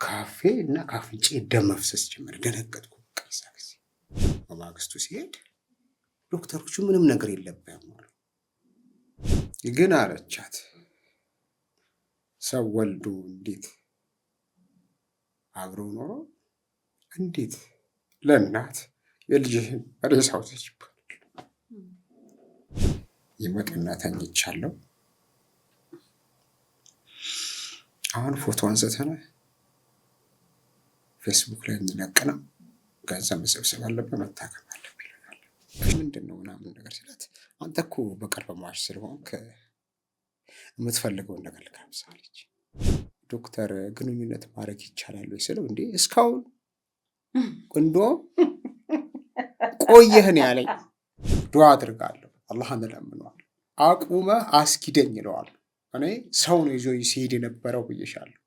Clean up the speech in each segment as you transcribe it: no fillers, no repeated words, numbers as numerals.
ካፌ እና ካፍንጬ ደም መፍሰስ ጀመረ። ደነገጥኩ። ቀይሳ ጊዜ በማግስቱ ሲሄድ ዶክተሮቹ ምንም ነገር የለብህም አሉ። ግን አለቻት ሰው ወልዶ እንዴት አብሮ ኖሮ እንዴት ለእናት የልጅህን ሬሳ ውሰጅ ይባላል? ይመጡና ተኝቻለሁ። አሁን ፎቶ አንስተን ፌስቡክ ላይ እንለቅ ነው፣ ገንዘብ መሰብሰብ አለብህ፣ መታከም አለብህ ይለናል። ምንድን ነው ምናምን ነገር ሲላት አንተ እኮ በቅርብ ሟች ስለሆንክ የምትፈልገውን ነገር ልጋብዝሃለች። ዶክተር ግንኙነት ማድረግ ይቻላል ወይ ስለው እንዴ እስካሁን እንደውም ቆየህን ያለኝ። ዱዓ አድርጋለሁ፣ አላህን እለምነዋለሁ፣ አቁመህ አስኪደኝ ይለዋል። እኔ ሰው ነው ይዞ ሲሄድ የነበረው ብዬሻለሁ።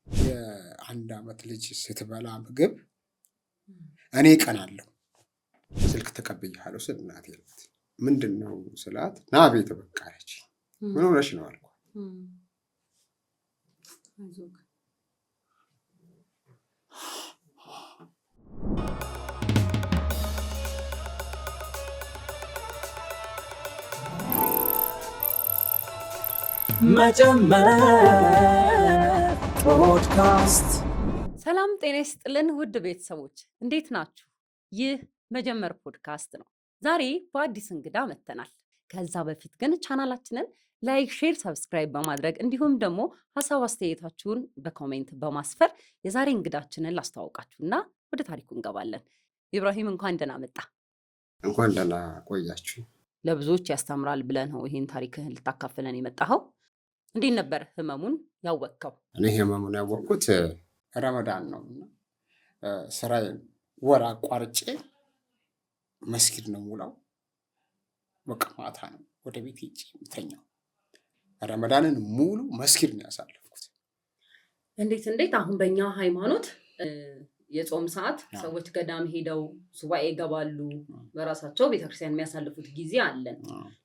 የ1 ዓመት ልጅ ስትበላ ምግብ እኔ ቀናለሁ። ስልክ ተቀብያለሁ ስል እናቴ ናት። ምንድን ነው ስላት ና ቤት በቃ አለች። ምን ሆነሽ ነው አልኩ። መጀመር ፖድካስት። ሰላም ጤና ይስጥልን ውድ ቤተሰቦች እንዴት ናችሁ? ይህ መጀመር ፖድካስት ነው። ዛሬ በአዲስ እንግዳ መጥተናል። ከዛ በፊት ግን ቻናላችንን ላይክ፣ ሼር፣ ሰብስክራይብ በማድረግ እንዲሁም ደግሞ ሀሳብ አስተያየታችሁን በኮሜንት በማስፈር የዛሬ እንግዳችንን ላስተዋውቃችሁና ወደ ታሪኩ እንገባለን። ኢብራሂም እንኳን ደህና መጣ። እንኳን ደህና ቆያችሁ። ለብዙዎች ያስተምራል ብለህ ነው ይሄን ታሪክህን ልታካፍለን የመጣኸው። እንዴት ነበር ህመሙን ያወቅከው? እኔ ህመሙን ያወቅኩት ረመዳን ነው። ስራዬን ወር አቋርጬ መስጊድ ነው ሙላው። በቃ ማታ ነው ወደ ቤት ሄጄ የምተኛው። ረመዳንን ሙሉ መስጊድ ነው ያሳለፍኩት። እንዴት አሁን በእኛ ሃይማኖት የጾም ሰዓት ሰዎች ገዳም ሄደው ሱባኤ ይገባሉ፣ በራሳቸው ቤተክርስቲያን የሚያሳልፉት ጊዜ አለን።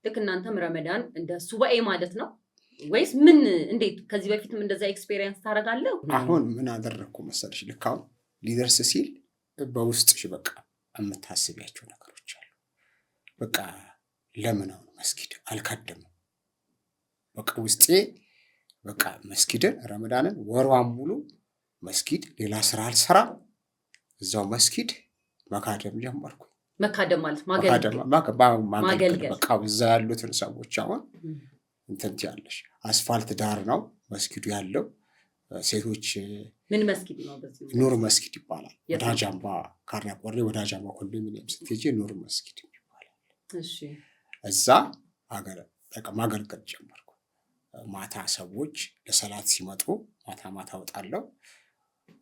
ልክ እናንተም ረመዳን እንደ ሱባኤ ማለት ነው ወይስ ምን? እንዴት ከዚህ በፊትም እንደዛ ኤክስፔሪየንስ ታደርጋለህ? አሁን ምን አደረግኩ መሰለሽ? ልክ አሁን ሊደርስ ሲል በውስጥሽ በቃ የምታስቢያቸው ነገሮች አሉ። በቃ ለምን አሁን መስጊድ አልካደምም? በቃ ውስጤ በቃ መስጊድን ረመዳንን ወሯን ሙሉ መስጊድ ሌላ ስራ አልሰራ፣ እዛው መስጊድ መካደም ጀመርኩ። መካደም ማለት ማገልገል። በቃ እዛ ያሉትን ሰዎች አሁን እንትን ያለሽ አስፋልት ዳር ነው መስጊዱ ያለው። ሴቶች ምን መስጊድ ነው? ኑር መስጊድ ይባላል። ወዳጅ አምባ ካራ ቆሬ ወዳጅ አምባ ኮንዶሚኒየም ስትሄጂ ኑር መስጊድ ይባላል። እሺ፣ እዛ ማገልገል ጀመርኩ። ማታ ሰዎች ለሰላት ሲመጡ ማታ እወጣለሁ።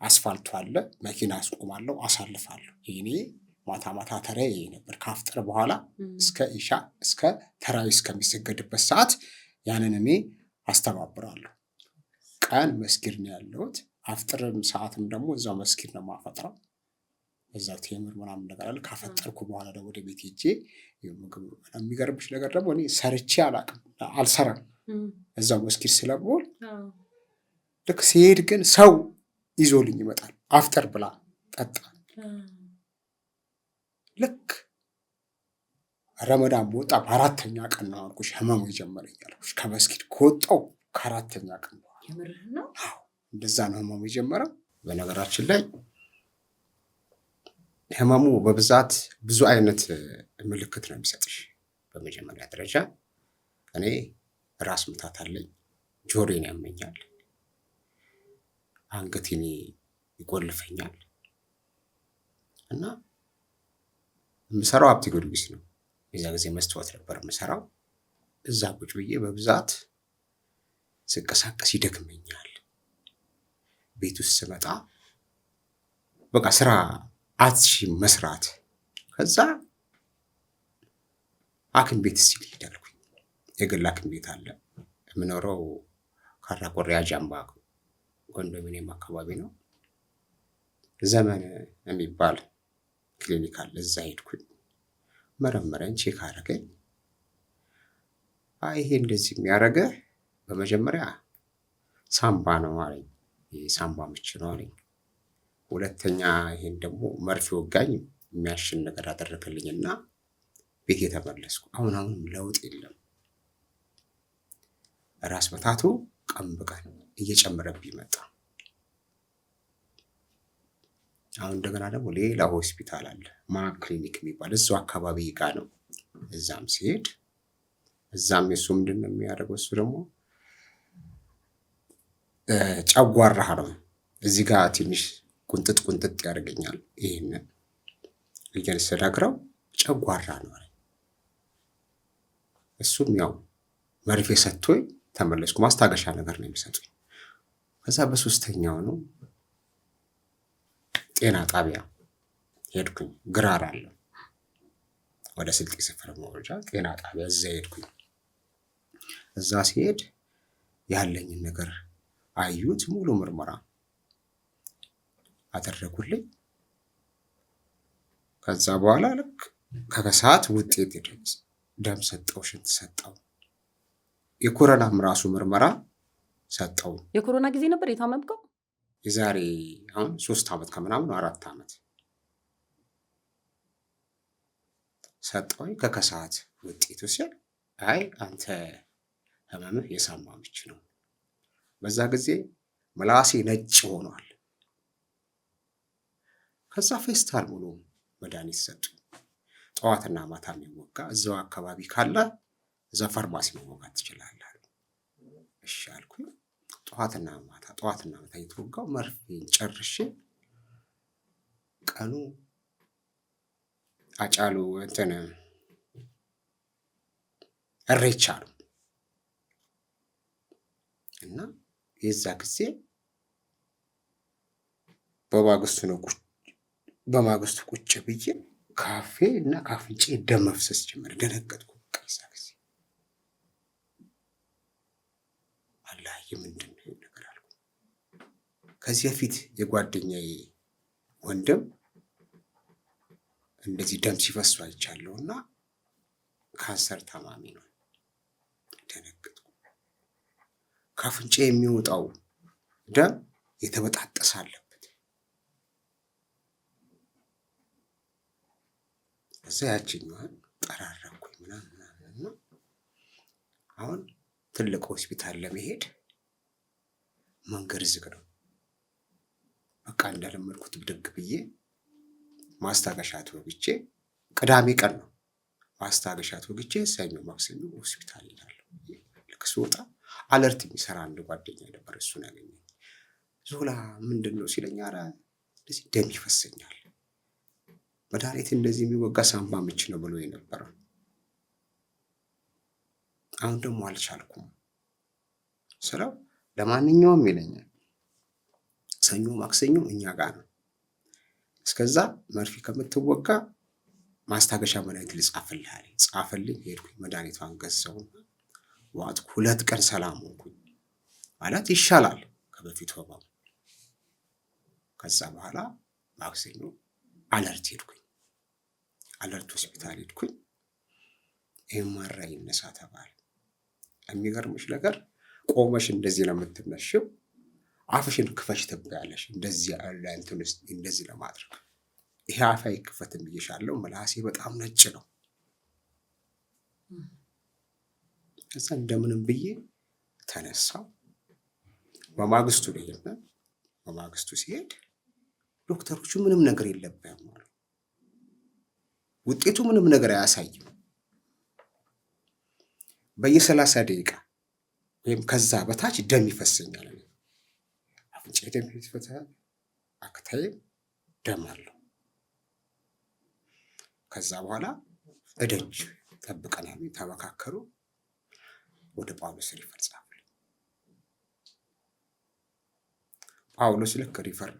አስፋልቱ አለ፣ መኪና አስቆማለሁ፣ አሳልፋለሁ። ይሄኔ ማታ ተራዬ ነበር። ካፍጥር በኋላ እስከ ኢሻ እስከ ተራዊ እስከሚሰገድበት ሰዓት ያንን እኔ አስተባብራለሁ። ቀን መስጊድ ነው ያለሁት። አፍጥርም ሰዓትም ደግሞ እዛው መስጊድ ነው ማፈጥረው። እዛው ቴምር ምናምን ነገር አለ። ካፈጠርኩ በኋላ ደግሞ ወደ ቤት ሄጄ ምግብ። የሚገርምሽ ነገር ደግሞ እኔ ሰርቼ አልሰራም እዛው መስጊድ ስለምውል። ልክ ሲሄድ ግን ሰው ይዞልኝ ይመጣል። አፍጠር ብላ ጠጣ። ልክ ረመዳን በወጣ በ4ኛ ቀን ነው አልኩሽ ህመሙ የጀመረኝ አልኩሽ። ከመስጊድ ከወጣው ከ4ኛ ቀን በኋላ እንደዛ ነው ህመሙ የጀመረው። በነገራችን ላይ ህመሙ በብዛት ብዙ አይነት ምልክት ነው የሚሰጥሽ። በመጀመሪያ ደረጃ እኔ ራስ ምታት አለኝ፣ ጆሮዬን ያመኛል፣ አንገቴን ይቆልፈኛል እና የምሰራው ሀብቴ ጊዮርጊስ ነው። የዛ ጊዜ መስተዋት ነበር የምሰራው። እዛ ቁጭ ብዬ በብዛት ስንቀሳቀስ ይደክመኛል። ቤት ውስጥ ስመጣ በቃ ስራ አትችይም መስራት። ከዛ ሐኪም ቤት ሲል ሄዳልኩኝ። የግል ሐኪም ቤት አለ። የምኖረው ካራ ቆሬ አጃምባ ኮንዶሚኒየም አካባቢ ነው። ዘመን የሚባል ክሊኒክ አለ። እዛ ሄድኩኝ። መረመረኝ፣ ቼክ አደረገኝ። ይሄ እንደዚህ የሚያደርገህ በመጀመሪያ ሳምባ ነው አለኝ። ሳምባ ምች ነው አለኝ። ሁለተኛ ይሄን ደግሞ መርፌ ወጋኝ፣ የሚያሽን ነገር አደረገልኝና ቤት የተመለስኩ። አሁንም ለውጥ የለም። ራስ መታቱ ቀን በቀን እየጨመረብኝ መጣ። አሁን እንደገና ደግሞ ሌላ ሆስፒታል አለ ማክ ክሊኒክ የሚባል እዛው አካባቢ ጋ ነው። እዛም ሲሄድ እዛም የሱ ምንድን ነው የሚያደርገው? እሱ ደግሞ ጨጓራህ ነው እዚህ ጋር ትንሽ ቁንጥጥ ቁንጥጥ ያደርገኛል። ይሄንን እየነሰዳግረው ጨጓራ ነው። እሱም ያው መርፌ ሰጥቶኝ ተመለስኩ። ማስታገሻ ነገር ነው የሚሰጡኝ። ከዛ በሶስተኛው ነው ጤና ጣቢያ ሄድኩኝ። ግራር አለ ወደ ስልጤ ሰፈር መውረጃ ጤና ጣቢያ፣ እዛ ሄድኩኝ። እዛ ሲሄድ ያለኝን ነገር አዩት፣ ሙሉ ምርመራ አደረጉልኝ። ከዛ በኋላ ልክ ከከሰዓት ውጤት ደም ሰጠው፣ ሽንት ሰጠው፣ የኮሮናም ራሱ ምርመራ ሰጠው። የኮሮና ጊዜ ነበር የታመምከው? የዛሬ አሁን 3 ዓመት ከምናምን 4 ዓመት ሰጠው። ከከሰዓት ውጤቱ ሲል አይ አንተ ህመምህ የሳምባ ምች ነው። በዛ ጊዜ ምላሴ ነጭ ሆኗል። ከዛ ፌስታል ሙሉ መድኃኒት ሰጡ። ጠዋትና ማታ የሚወጋ እዛው አካባቢ ካለ እዛ ፋርማሲ መወጋት ትችላለህ። እሺ አልኩኝ። ጠዋትና ማታ የተወጋው መርፌን ጨርሼ ቀኑ አጫሉ እንትን እሬቻ ነው እና የዛ ጊዜ በማግስቱ ቁጭ ብዬ ካፌ እና ካፍንጬ ደም መፍሰስ ጀመረ። ደነገጥኩ። የዛ ጊዜ አላህ ምንድን ነው ነገር አልኩ። ከዚህ በፊት የጓደኛዬ ወንድም እንደዚህ ደም ሲፈሱ አይቻለሁ እና ካንሰር ታማሚ ነው። ደነገጥኩ። ካፍንጬ የሚወጣው ደም የተበጣጠሰ አለበት። እዛ ያችኛዋን ጠራረኩኝ ምናምን። አሁን ትልቅ ሆስፒታል ለመሄድ መንገድ ዝግ ነው። በቃ እንደለመድኩት ብድግ ብዬ ማስታገሻ ተወግቼ፣ ቅዳሜ ቀን ነው ማስታገሻ ተወግቼ፣ ሰኞ ማክሰኞ ሆስፒታል ሄዳለሁ። ልክ ስወጣ አለርት የሚሰራ አንድ ጓደኛ ነበር፣ እሱን ያገኘኝ። ዞላ ምንድን ነው ሲለኝ፣ ኧረ እንደዚህ ደም ይፈሰኛል፣ መድኃኒት እንደዚህ የሚወጋ ሳምባ ምች ነው ብሎ የነበረ። አሁን ደግሞ አልቻልኩም ስለው ለማንኛውም ይለኛል ሰኞ ማክሰኞ እኛ ጋር ነው፣ እስከዛ መርፌ ከምትወጋ ማስታገሻ መድኃኒት ልጻፍልህ አለኝ። ጻፈልኝ። ሄድኩኝ፣ መድኃኒቷን ገዛሁና ዋጥኩ። 2 ቀን ሰላም ሆንኩኝ። ማለት ይሻላል ከበፊቱ ህመሙ። ከዛ በኋላ ማክሰኞ አለርት ሄድኩኝ። አለርት ሆስፒታል ሄድኩኝ። ኤምአርአይ ይነሳ ተባለ። የሚገርምሽ ነገር ቆመሽ እንደዚህ ነው የምትነሽው፣ አፍሽን ክፈሽ ትባያለሽ። እንደዚህ ያለ እንትን ውስጥ እንደዚህ ለማድረግ ይሄ አፍ አይከፈትም ብዬሻለሁ። ምላሴ በጣም ነጭ ነው። ከዛ እንደምንም ብዬ ተነሳው። በማግስቱ ነው። በማግስቱ ሲሄድ ዶክተሮቹ ምንም ነገር የለብህም አሉ። ውጤቱ ምንም ነገር አያሳይም። በየ30 ደቂቃ ወይም ከዛ በታች ደም ይፈሰኛል። አፍንጫዬ ደም ይፈሳል፣ አክታዬ ደም አለው። ከዛ በኋላ እደጅ ጠብቀናል። ተመካከሩ። ወደ ጳውሎስ ሪፈር ጻፉልኝ። ጳውሎስ ልክ ሪፈር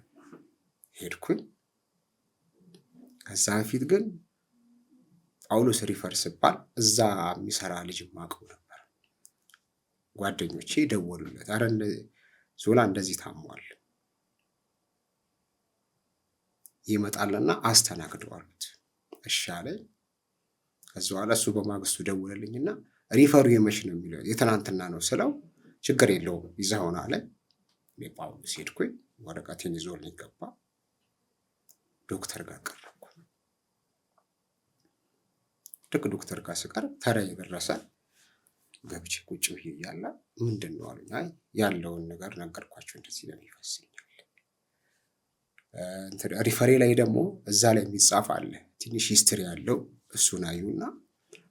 ሄድኩኝ። ከዛ በፊት ግን ጳውሎስ ሪፈር ስባል እዛ የሚሰራ ልጅ ማቀው ነበር። ጓደኞቼ ደወሉለት። አረ ዞላ እንደዚህ ታሟል ይመጣልና አስተናግደው አሉት። እሺ አለኝ። ከዛ በኋላ እሱ በማግስቱ ደወለልኝና ሪፈሩ የመች ነው የሚለው የትናንትና ነው ስለው ችግር የለውም ይዘኸውና አለኝ። እኔ ጳውሎስ ሄድኩኝ። ወረቀቴን ይዞልኝ ገባ። ዶክተር ጋር ቀረብኩ። ልክ ዶክተር ጋር ስቀርብ ተራዬ ደረሰ። ገብቼ ቁጭ ብዬ እያለ ምንድን ነው አሉኝ። አይ ያለውን ነገር ነገርኳቸው። እንደዚህ ነው ይፈስኛል። ሪፈሬ ላይ ደግሞ እዛ ላይ የሚጻፍ አለ ትንሽ ሂስትሪ ያለው እሱን አዩና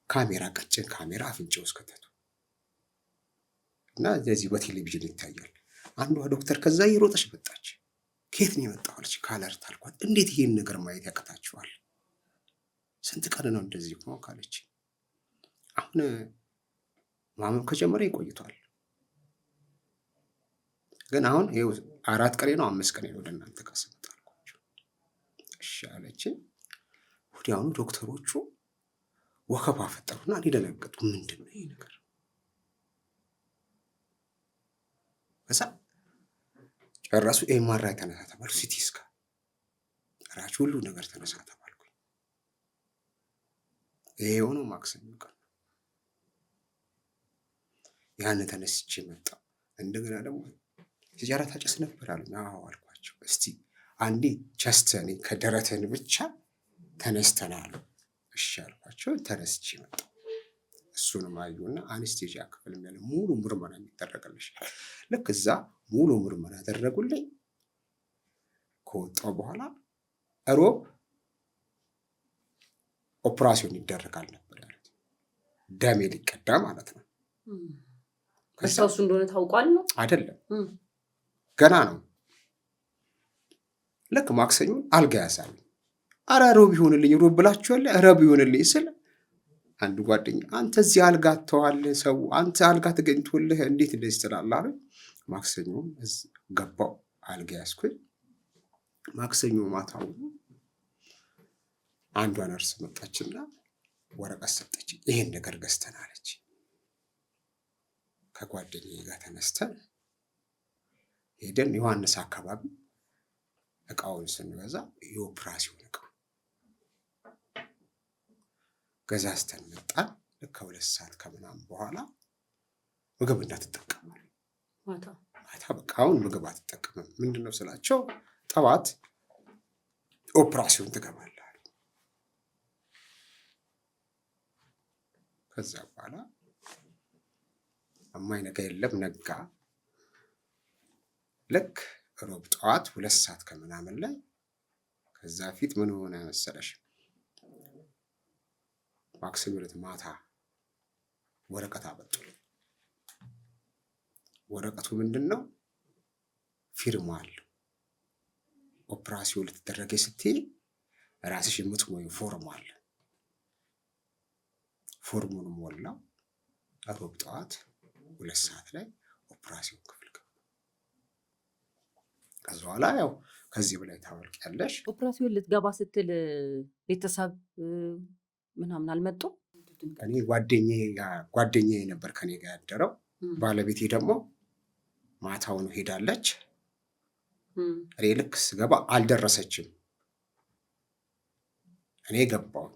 ካሜራ፣ ቀጭን ካሜራ አፍንጫ ውስጥ ከተቱ እና እንደዚህ በቴሌቪዥን ይታያል። አንዷ ዶክተር ከዛ እየሮጠች መጣች። ከየት ነው የመጣው አለች። ከአለርት አልኳት። እንዴት ይሄን ነገር ማየት ያቅታችኋል? ስንት ቀን ነው እንደዚህ ሆኖ ካለች። አሁን ማመም ከጀመረ ይቆይቷል፣ ግን አሁን ይኸው 4 ቀኔ ነው 5 ቀኔ ነው ወደ እናንተ ጋር ስመጣ አልኳቸው። እሺ አለችኝ። ወዲያውኑ ዶክተሮቹ ወከባ ፈጠሩና እኔ ደነገጥኩ። ምንድን ነው ይሄ ነገር? ከዛ ጨረሱ። ኤምአርአይ ተነሳ ተባልኩ። ሲቲ ስካን ራች ሁሉ ነገር ተነሳ ተባልኩኝ። ይሄ የሆነው ማክሰኞ ቀን ነው። ያን ተነስቼ መጣ። እንደገና ደግሞ ሲጃራ ታጨስ ነበር አሉኝ። አዎ አልኳቸው። እስቲ አንዴ ቸስተኔ ከደረተን ብቻ ተነስተናል። እሺ አልኳቸው። ተነስቼ መጣ። እሱንም አዩና አነስቴዥያ ክፍል ያለ ሙሉ ምርመራ የሚደረግልሽ። ልክ እዛ ሙሉ ምርመራ ያደረጉልኝ። ከወጣው በኋላ ሮብ ኦፕራሲዮን ይደረጋል ነበር ያሉት። ደሜ ሊቀዳ ማለት ነው። እሱ እንደሆነ ታውቋል ነው አይደለም? ገና ነው። ልክ ማክሰኞን አልጋ ያሳሉኝ። አረ ሮብ ይሆንልኝ፣ ሮብ ብላችኋል፣ ሮብ ይሆንልኝ ስል አንድ ጓደኛ አንተ እዚህ አልጋ አጥተዋለህ፣ ሰው አንተ አልጋ ተገኝቶልህ እንዴት እንደዚህ ትላለህ አሉኝ። ማክሰኞ ገባው፣ አልጋ ያዝኩኝ። ማክሰኞ ማታው አንዷ ነርስ መጣችና ወረቀት ሰጠች። ይሄን ነገር ገዝተን አለች። ከጓደኛዬ ጋር ተነስተን ሄደን ዮሐንስ አካባቢ እቃውን ስንገዛ የኦፕራሲዮን እቃ ገዛዝተን መጣን። ልክ 2 ሰዓት ከምናምን በኋላ ምግብ እንዳትጠቀማል ማታ በቃ አሁን ምግብ አትጠቀምም። ምንድነው ስላቸው ጠዋት ኦፕራሲዮን ትገባለህ። ከዛ በኋላ የማይነጋ የለም ነጋ። ልክ ሮብ ጠዋት 2 ሰዓት ከምናምን ላይ ከዛ ፊት ምን ሆነ መሰለሽ? ማክሰኞ ዕለት ማታ ወረቀት አመጡልኝ። ወረቀቱ ምንድን ነው? ፊርማ አለው። ኦፕራሲዮን ልትደረገ ስትይ ራስሽ የምትሞይው ፎርም አለ። ፎርሙን ሞላው። ሮብ ጠዋት 2 ሰዓት ላይ ኦፕራሲዮን ክፍል ገባ። ከዛ በኋላ ያው ከዚህ በላይ ታወልቂያለሽ። ኦፕራሲዮን ልትገባ ስትል ቤተሰብ ምናምን አልመጡም? እኔ ጓደኛዬ ነበር ከኔ ጋር ያደረው። ባለቤቴ ደግሞ ማታውን ሄዳለች። እኔ ልክ ስገባ አልደረሰችም። እኔ ገባው፣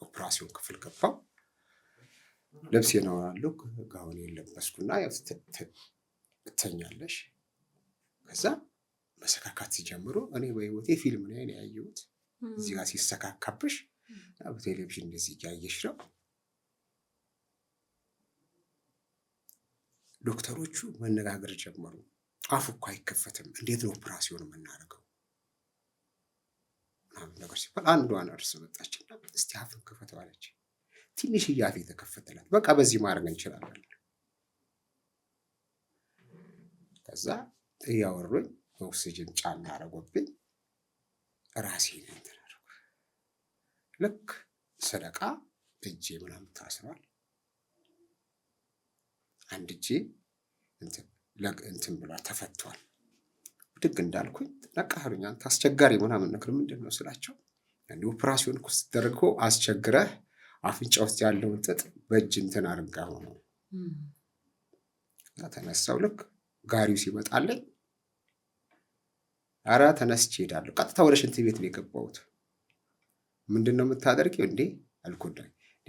ኦፕራሲዮን ክፍል ገባው። ልብሴን አወራለሁ፣ ጋውን የለበስኩና ትተኛለሽ። ከዛ መሰካካት ሲጀምሩ እኔ በህይወቴ ፊልም ላይ ነው ያየሁት። እዚህ ጋር ሲሰካካብሽ በቴሌቪዥን እንደዚህ እያየሽ ነው። ዶክተሮቹ መነጋገር ጀመሩ። አፉ እኮ አይከፈትም፣ እንዴት ነው ኦፕራሲዮን የምናደርገው ምናምን ነገር ሲባል አንዷ ነርስ መጣችና እስቲ አፍን ክፈተው አለች። ትንሽ አፌ ተከፈተላት። በቃ በዚህ ማድረግ እንችላለን። ከዛ እያወሩኝ ኦክሲጅን ጫና አረጎብኝ። ራሴን እንትን አደረኩ። ልክ ሰደቃ እጄ ምናምን ታስሯል። አንድ እጄ እንትን ብሏል፣ ተፈቷል። ድግ እንዳልኩኝ ነቃህሩኝ። አንተ አስቸጋሪ ምናምን ነገር ምንድን ነው ስላቸው፣ እንዲህ ኦፕራሲዮን እኮ ስትደረገው አስቸግረህ አፍንጫ ውስጥ ያለውን ጥጥ በእጅ እንትን አድርጋ ሆኖ ተነሳው። ልክ ጋሪው ሲመጣለኝ አረ ተነስቼ እሄዳለሁ። ቀጥታ ወደ ሽንት ቤት ነው የገባሁት። ምንድን ነው የምታደርጊው እንዴ አልኩኝ።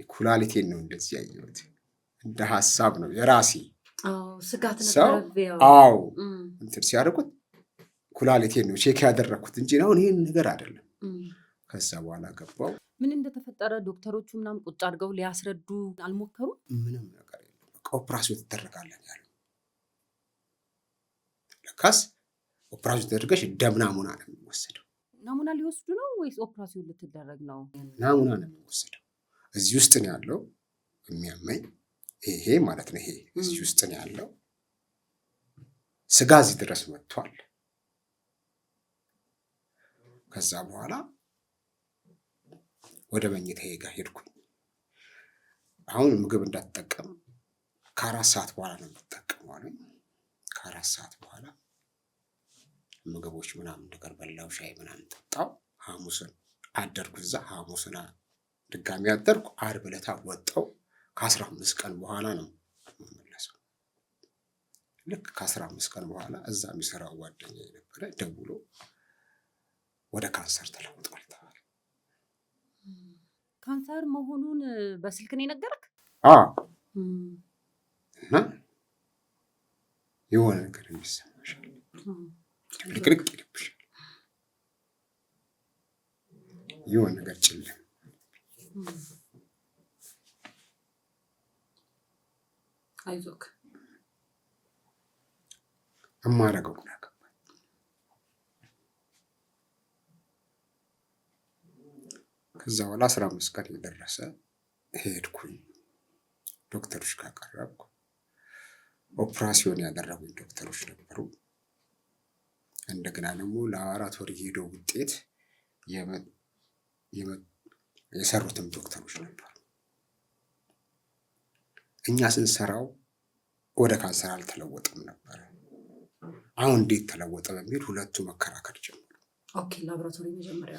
ኩላሊቴን ነው እንደዚህ ያየሁት። እንደ ሀሳብ ነው የራሴ ስጋት ሰው ነበር። አዎ እንትን ሲያደርጉት ኩላሊቴን ነው ቼክ ያደረኩት እንጂ አሁን ይሄን ነገር አይደለም። ከዛ በኋላ ገባው። ምን እንደተፈጠረ ዶክተሮቹ ምናምን ቁጭ አድርገው ሊያስረዱ አልሞከሩም? ምንም ነገር የለም። በቃ ኦፕራሲዮን ትደረጋለን ያለው። ለካስ ኦፕራሲዮን ተደርገሽ ደም ናሙና ነው የሚወሰደው። ናሙና ሊወስዱ ነው ወይስ ኦፕራሲዮን ልትደረግ ነው? ናሙና ነው የሚወሰደው። እዚህ ውስጥ ነው ያለው የሚያመኝ ይሄ ማለት ነው። ይሄ እዚህ ውስጥ ነው ያለው። ስጋ እዚህ ድረስ መጥቷል። ከዛ በኋላ ወደ መኝታዬ ጋር ሄድኩኝ። አሁን ምግብ እንዳትጠቀም ከ4 ሰዓት በኋላ ነው የምትጠቀመው አለኝ። ከ4 ሰዓት በኋላ ምግቦች ምናምን ነገር በላው፣ ሻይ ምናምን ጠጣው። ሐሙስን አደርኩ እዛ። ሐሙስን ድጋሚ አደርኩ። ዓርብ ዕለት ወጣው። ከ15 ቀን በኋላ ነው የምመለሰው። ልክ ከ15 ቀን በኋላ እዛ የሚሰራው ጓደኛዬ ነበረ ደውሎ ወደ ካንሰር ተለውጧል ተባለ። ካንሰር መሆኑን በስልክ ነው የነገረክ? እና የሆነ ነገር የሚሰማሻል፣ ልቅልቅ ይልብሻል፣ የሆነ ነገር ጭልም። አይዞክ እማረገው ግራ ገባኝ። ከዛ በኋላ 15 ቀን የደረሰ ሄድኩኝ። ዶክተሮች ጋር ቀረብኩ። ኦፕራሲዮን ያደረጉኝ ዶክተሮች ነበሩ። እንደገና ደግሞ ላቦራቶሪ ሄደው ውጤት የሰሩትም ዶክተሮች ነበሩ። እኛ ስንሰራው ወደ ካንሰር አልተለወጠም ነበር። አሁን እንዴት ተለወጠ በሚል ሁለቱ መከራከር ጀመሩ። ኦኬ ላቦራቶሪ መጀመሪያ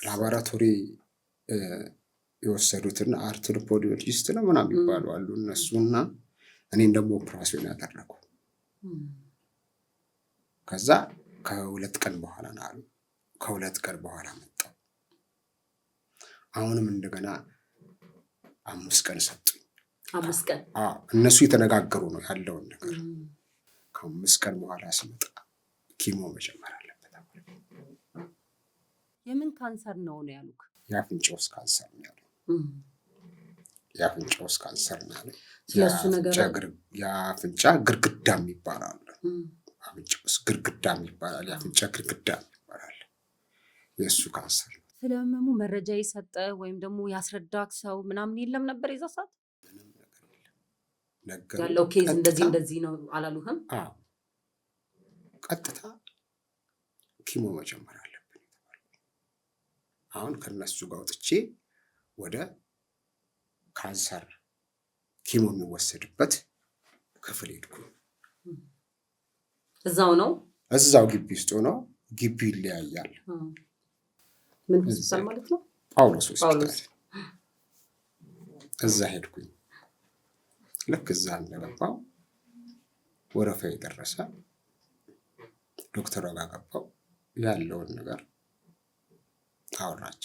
ላቦራቶሪ የወሰዱትና አርትሮፖዲዮሎጂስት ነው ምናምን ይባሉ አሉ እነሱና እኔን ደግሞ ኦፕራሲዮን ያደረጉ። ከዛ ከ2 ቀን በኋላ ነው አሉ። ከ2 ቀን በኋላ መጣሁ። አሁንም እንደገና 5 ቀን ሰጡኝ። 5 ቀን? አዎ እነሱ የተነጋገሩ ነው ያለውን ነገር። ከ5 ቀን በኋላ ስመጣ ኪሞ መጀመር አለበት። የምን ካንሰር ነው ያሉክ? የአፍንጫ ውስጥ ካንሰር ነው ያሉት። የአፍንጫ ውስጥ ካንሰር ነው ያሉት። ስለሱ ነገር የአፍንጫ ግርግዳ ይባላል። አፍንጫ ውስጥ ግርግዳ ይባላል። የአፍንጫ ግርግዳ ይባላል። የእሱ ካንሰር። ስለ ህመሙ መረጃ የሰጠ ወይም ደግሞ ያስረዳክ ሰው ምናምን የለም ነበር የዛ ሰዓት? ምንም ነገር የለም። ያለው ኬዝ እንደዚህ ነው አላሉህም? አዎ ቀጥታ ኪሞ መጀመር አለብን። አሁን ከነሱ ጋር ወጥቼ ወደ ካንሰር ኪሞ የሚወሰድበት ክፍል ሄድኩ። እዛው ነው? እዛው ግቢ ውስጥ ነው። ግቢው ይለያያል። ምን ሆስፒታል ማለት ነው? ጳውሎስ ሆስፒታል። እዛ ሄድኩኝ። ልክ እዛ እንደገባው ወረፋ የደረሰ ዶክተሯ ጋር ገባው። ያለውን ነገር አወራች።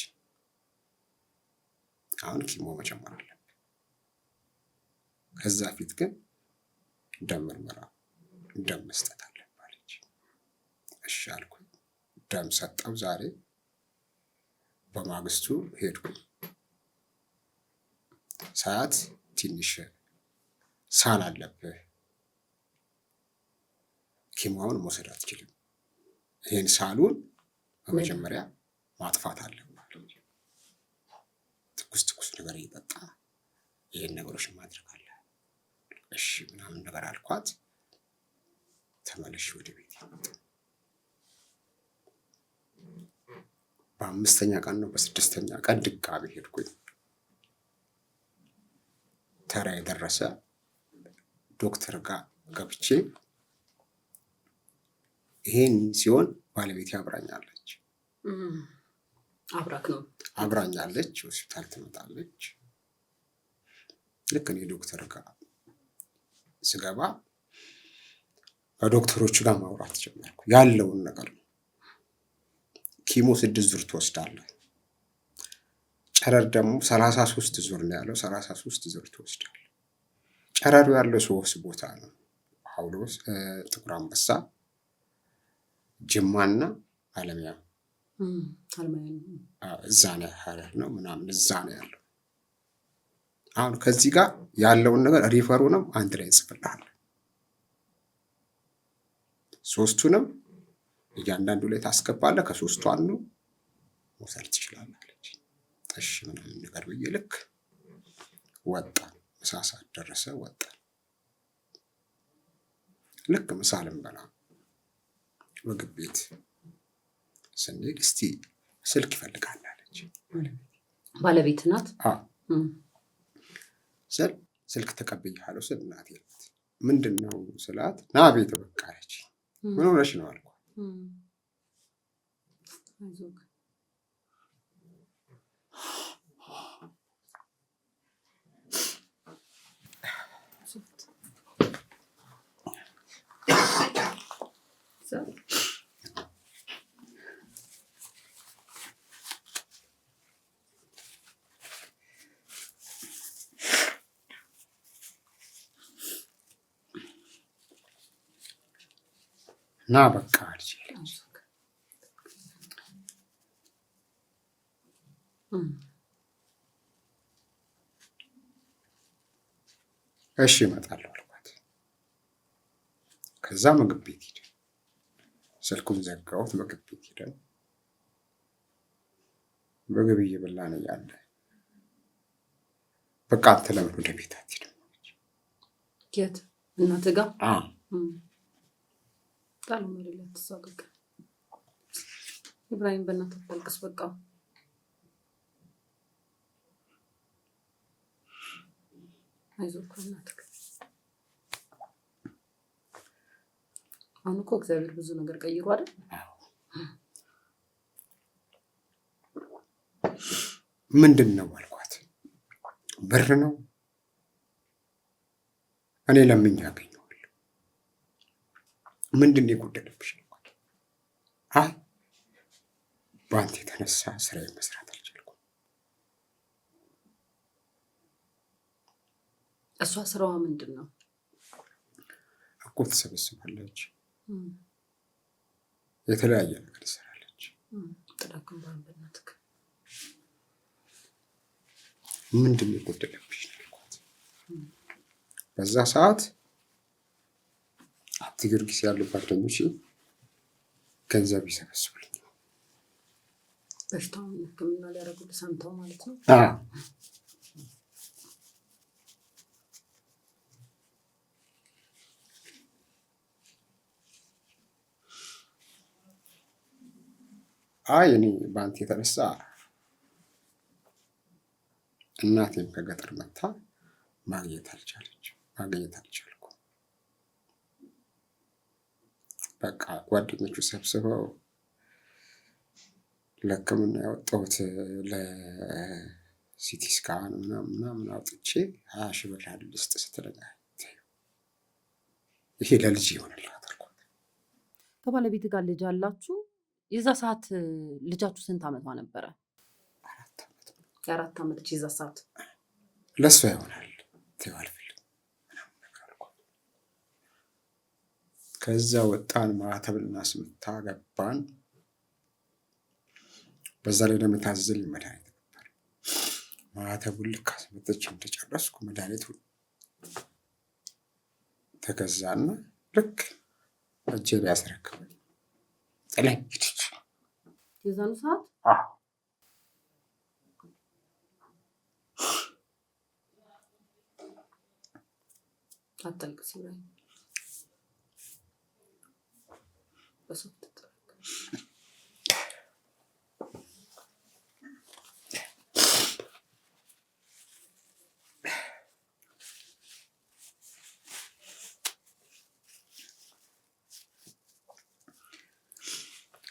አሁን ኪሞ መጀመር አለብን። ከዛ ፊት ግን ደም ምርመራ ደም መስጠት አለብን አለች። እሺ አልኩኝ። ደም ሰጠው ዛሬ። በማግስቱ ሄድኩኝ። ሰዓት ትንሽ ሳል አለብህ፣ ኪሞውን መውሰድ አትችልም። ይሄን ሳሉን በመጀመሪያ ማጥፋት አለብህ። ትኩስ ነገር እየጠጣ ይሄን ነገሮች ማድረግ አለ። እሺ ምናምን ነገር አልኳት። ተመለሽ ወደ ቤት። በ5ኛ ቀን ነው በ6ኛ ቀን ድጋሚ ሄድኩኝ። ተራ የደረሰ ዶክተር ጋር ገብቼ ይሄን ሲሆን ባለቤቴ አብራኛለች። አብራክ ነው? አብራኛለች። ሆስፒታል ትመጣለች። ልክ እኔ ዶክተር ጋር ስገባ ከዶክተሮቹ ጋር ማውራት ጀመርኩ። ያለውን ነገር ነው። ኪሞ 6 ዙር ትወስዳለህ። ጨረር ደግሞ 33 ዙር ነው ያለው። 33 ዙር ትወስዳለህ። ጨረሩ ያለው 3 ቦታ ነው። ጳውሎስ፣ ጥቁር አንበሳ፣ ጅማና አለሚያ እዛ ነው ሀረር ነው ምናምን እዛ ነው ያለው። አሁን ከዚህ ጋር ያለውን ነገር ሪፈሩንም አንድ ላይ እንጽፍልሃል። ሶስቱንም እያንዳንዱ ላይ ታስገባለህ። ከሶስቱ አንዱ መውሰድ ትችላለህ አለች። እሺ ምናምን ነገር ብዬ ልክ ወጣ። ምሳ ሰዓት ደረሰ። ወጣ። ልክ ምሳ ልንበላ ምግብ ቤት ስንሄድ እስቲ ስልክ ይፈልጋል አለች። ባለቤት ናት። ስልክ ተቀብያለሁ ስል እናቴ ናት። ምንድን ነው ስላት ና ቤት በቃ አለች። ምን ሆነሽ ነው አልኳት። ና በቃ አለች። እሺ እመጣለሁ አልኳት። ከዛ ምግብ ቤት ሄደ። ስልኩን ዘጋሁት። ምግብ ቤት ሄደ። ምግብ እየበላን እያለ በቃ አንተ ለምን ወደ ቤት አትሄድም? የት እናትህ ጋር? ቃል መሪላት ተሳቀቀ። ኢብራሂም በእናትህ አታልቅስ በቃ አይዞህ እናትህ። አሁን እኮ እግዚአብሔር ብዙ ነገር ቀይሮ አይደል? ምንድን ነው አልኳት። ብር ነው እኔ ለምኜ አገኘዋለሁ። ምንድን ነው የጎደለብሽ? አይ በአንተ የተነሳ ስራዬን መስራት አልቻልኩም። እሷ ስራዋ ምንድን ነው? እኮ ትሰበስባለች፣ የተለያየ ነገር ትሰራለች። ጥዳኩም በእናትህ ምንድን ነው የጎደለብሽ አልኳት። በዛ ሰዓት ሀብተ ጊዮርጊስ ያሉ ጓደኞች ገንዘብ ይሰበስቡልኝ። በሽታውን ሕክምና ሊያደርጉልህ ሰምተው ማለት ነው? አይ እኔ በአንተ የተነሳ እናቴም ከገጠር መታ ማግኘት አልቻልኩም። በቃ ጓደኞቹ ሰብስበው ለሕክምና ያወጣሁት ለሲቲ ስካን ምናምን አውጥቼ 20 ሺህ ብር ልስጥ ስትለኝ ይሄ ለልጅ ይሆንልሃል አልኳት። ከባለቤት ጋር ልጅ አላችሁ? የዛ ሰዓት ልጃችሁ ስንት ዓመቷ ነበረ? 4 ዓመት። የ4 ዓመት ልጅ የዛ ሰዓት ለእሷ ይሆናል ትባልፍልኝ ምናምን ነገር አልኳት። ከዛ ወጣን። ማተብና ስምታ ገባን። በዛ ላይ ደግሞ የታዘዘልኝ መድኃኒት ነበር። ማተቡን ልክ አስመጥቼ እንደጨረስኩ መድኃኒቱን ተገዛና ልክ እጄ ላይ ያስረክበኝ ጥላኝ ሄደች። የዛኑ ሰዓት አታልቅስ ይላል በሶፍት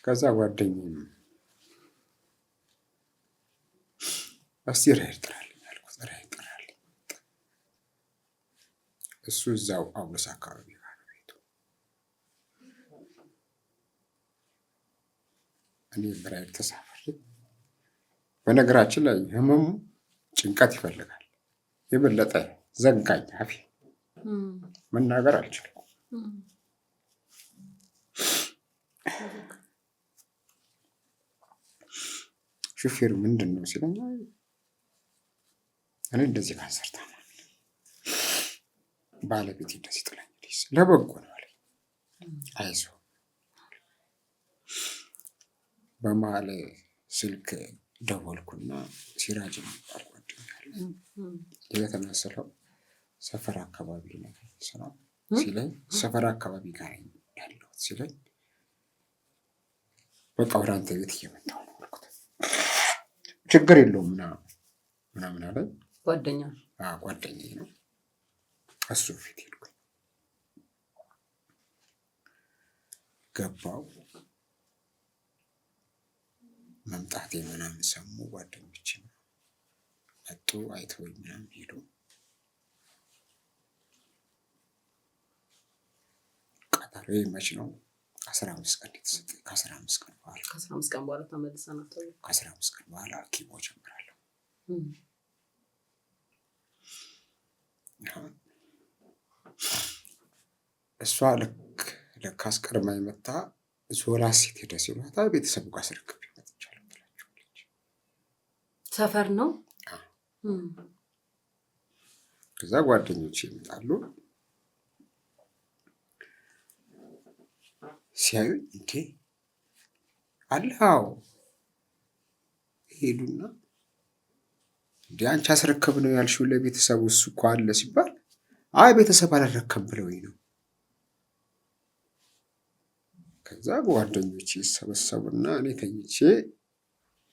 ከዛ ጓደኛዬ እስቲ ራይድ ጥራልኝ አልኩት። ራይድ ጥራልኝ። እሱ እዛው ጳውሎስ አካባቢ ጋር ቤቱ። እኔ በራይድ ተሳፍሬ፣ በነገራችን ላይ ህመሙ ጭንቀት ይፈልጋል። የበለጠ ዘጋኝ። አፌ መናገር አልቻልኩም። ሹፌሩ ምንድን ነው ሲለኝ እኔ እንደዚህ ካንሰር ታማሚ ባለቤቴ እንደዚህ ጥላኝ ለበጎ ነው አለኝ። አይዞህ በመሀል ስልክ ደወልኩና ሲራጅ የሚባል ጓደኛ አለ የተመሰለው ሰፈር አካባቢ ነው ስራ ሲለኝ ሰፈር አካባቢ ጋር ያለሁት ሲለኝ በቃ ወደ አንተ ቤት እየመጣሁ ነው አልኩት። ችግር የለውም ምናምን አለኝ። ጓደኛዬ ነው። እሱ ፊት ሄድኩኝ ገባው። መምጣቴ ምናምን ሰሙ ጓደኞቼ መጡ አይተውኝ ምናምን ሄዱ። ቀጠሮ መች ነው? 15 ቀን የተሰጠኝ። ከ15 ቀን በኋላ ተመልሰናል። ከ15 ቀን በኋላ ኪሞ ጀምራለሁ። እሷ ልክ አስቀድማኝ መታ ዞላ ሴት ሄደ ሲሏት ቤተሰቡ ጋር አስረክቤ መጥቻለሁ ትላቸዋለች። ሰፈር ነው። ከዛ ጓደኞች ይመጣሉ። ሲያዩ እንዴ አላው ሄዱና እንዴ አንቺ አስረከብ ነው ያልሽው ለቤተሰቡ እሱ እኮ አለ ሲባል አይ ቤተሰብ አላረከብ ብለውኝ ነው። ከዛ ጓደኞቼ ይሰበሰቡና እኔ ተኝቼ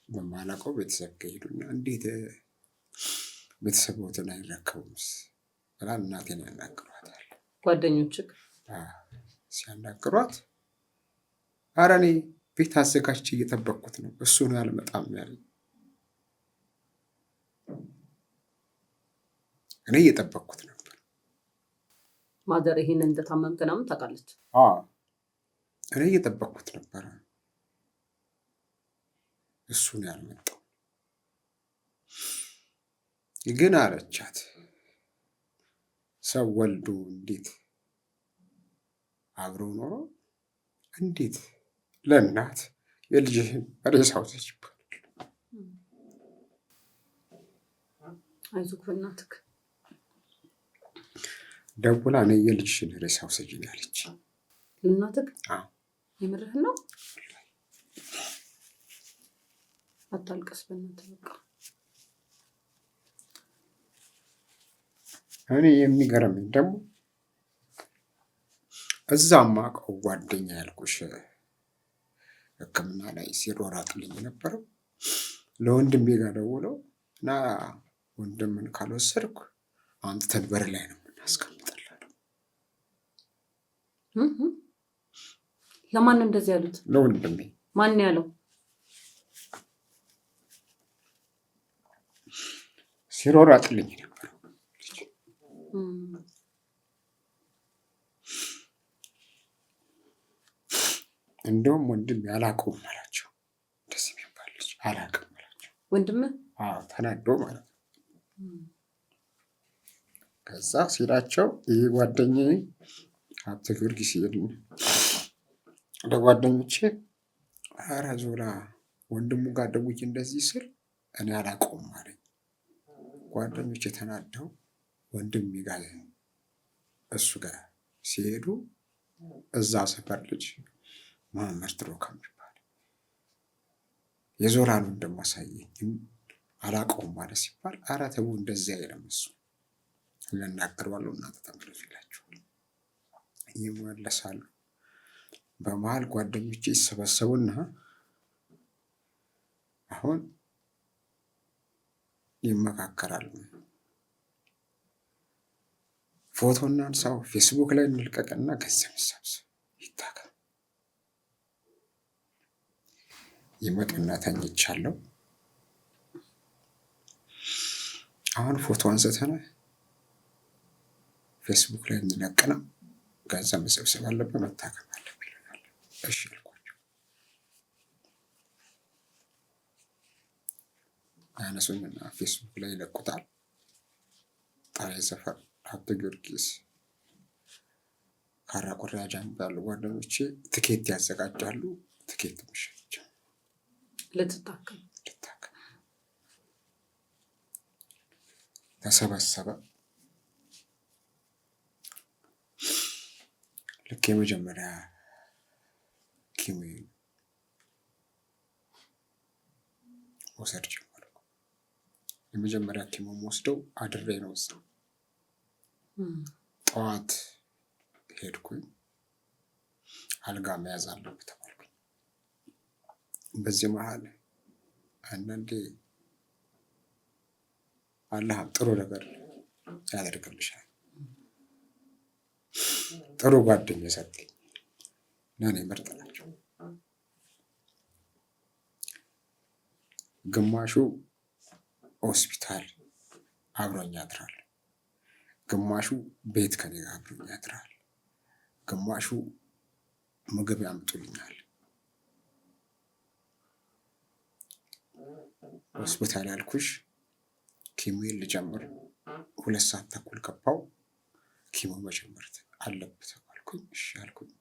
በማላውቀው ቤተሰብ ከሄዱና እንዴት ቤተሰቦትን አይረከቡምስ ብላ እናቴን ያናግሯታል። ጓደኞችህ ሲያናግሯት ኧረ እኔ ቤት አዘጋጅቼ እየጠበቅኩት ነው እሱ ነው ያልመጣም ያለኝ። እኔ እየጠበቅኩት ነበር። ማዘር ይሄን እንደታመምክ ምናምን ታውቃለች? እኔ እየጠበቅኩት ነበረ እሱ ነው ያልመጣው። ግን አለቻት ሰው ወልዶ እንዴት አብሮ ኖሮ እንዴት ለእናት የልጅህን ሬሳ ውሰጅ ይባላል? አይዞህ በእናትህ ደውላ እኔ የልጅሽን ሬሳ ውሰጅ ነው ያለች። እናትህ? የምርህን ነው? አታልቅስ በእናትህ በቃ። እኔ የሚገርመኝ ደግሞ እዛ ማውቀው ጓደኛ ያልኩሽ ሕክምና ላይ ሲሯሯጥልኝ የነበረው ለወንድሜ ጋር ደውለው እና ወንድምን ካልወሰድኩ አንተን በር ላይ ነው የምናስቀምጥልህ። ለማን ነው እንደዚህ ያሉት? ለወንድሜ። ማን ያለው? ሲሯሯጥልኝ ነበረው። እንደውም ወንድም አላውቀውም አላቸው። እንደዚህ የሚባል ልጅ አላውቅም አላቸው። ወንድምህ? ተናዶ ማለት ነው። ከዛ ሲላቸው ይህ ጓደኛዬ ሀብተ ጊዮርጊስ ይሄድን ለጓደኞቼ ኧረ ዞላ ወንድሙ ጋር ደውዬ እንደዚህ ስል እኔ አላውቀውም አለኝ። ጓደኞቼ ተናደው ወንድሜ ጋር እሱ ጋር ሲሄዱ እዛ ሰፈር ልጅ መሀመድ ትሮካ የሚባል የዞላን ወንድም አሳየኝ። አላውቀውም ማለት ሲባል ኧረ ተው እንደዚህ አይልም እሱ እናናግረዋለሁ እናንተ ተመለሱ ይላቸዋል። ይመለሳሉ። በመሀል ጓደኞቼ ይሰበሰቡና አሁን ይመካከራሉ። ፎቶ እናንሳው፣ ፌስቡክ ላይ እንልቀቅና ገንዘብ እንሰብስብ ይታከም። ይመጡና ተኝቻለሁ። አሁን ፎቶ አንስተን ፌስቡክ ላይ እንለቅ ነው፣ ገንዘብ መሰብሰብ አለብን፣ መታከም አለብን ይላል። እሺ አልኳቸው። ያነሱኝና ፌስቡክ ላይ ይለቁታል። ጣሪያ ሰፈር ሀብተ ጊዮርጊስ ካራ ቆሬ ጃምባ ያሉ ጓደኞቼ ትኬት ያዘጋጃሉ። ትኬት ምሽት ልትታከም ተሰበሰበ። ልክ የመጀመሪያ ኪሞ መውሰድ ጀመርኩ። የመጀመሪያ ኪሞ ወስደው አድሬ ነው እዛ። ጠዋት ሄድኩኝ። አልጋ መያዝ አለብህ ተባልኩኝ። በዚህ መሀል አንዳንዴ አላህ ጥሩ ነገር ያደርግልሻል። ጥሩ ጓደኛ ሰጠኝ። ለእኔ ምርጥ ናቸው። ግማሹ ሆስፒታል አብሮኝ ያድራል፣ ግማሹ ቤት ከኔ ጋር አብሮኝ ያድራል፣ ግማሹ ምግብ ያምጡልኛል። ሆስፒታል ያልኩሽ ኪሞን ልጀምር 2 ሰዓት ተኩል ገባው። ኪሞ መጀመር አለበት ተባልኩኝ። እሺ አልኩኝ።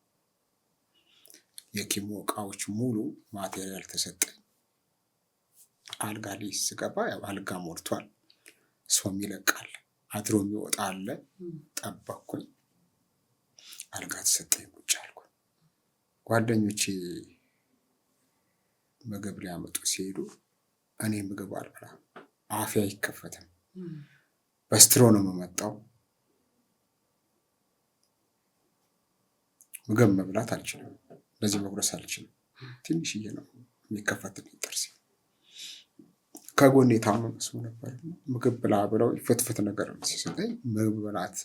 የኪሞ እቃዎች ሙሉ ማቴሪያል ተሰጠኝ። አልጋ ላይ ስገባ ያው አልጋ ሞልቷል። ሰውም ይለቃል፣ አድሮ የሚወጣ አለ። ጠበቅኩኝ። አልጋ ተሰጠኝ። ቁጭ አልኩኝ። ጓደኞቼ ምግብ ሊያመጡ ሲሄዱ እኔ ምግብ አልበላም፣ አፌ አይከፈትም። በስትሮ ነው የምመጣው። ምግብ መብላት አልችልም፣ በዚህ መጉረስ አልችልም። ትንሽዬ ነው የሚከፈትልኝ ጥርሴ። ከጎኔ ታመመ ሰው ነበር። ምግብ ብላ ብለው ፍትፍት ነገር ሲሰጠኝ ምግብ በላት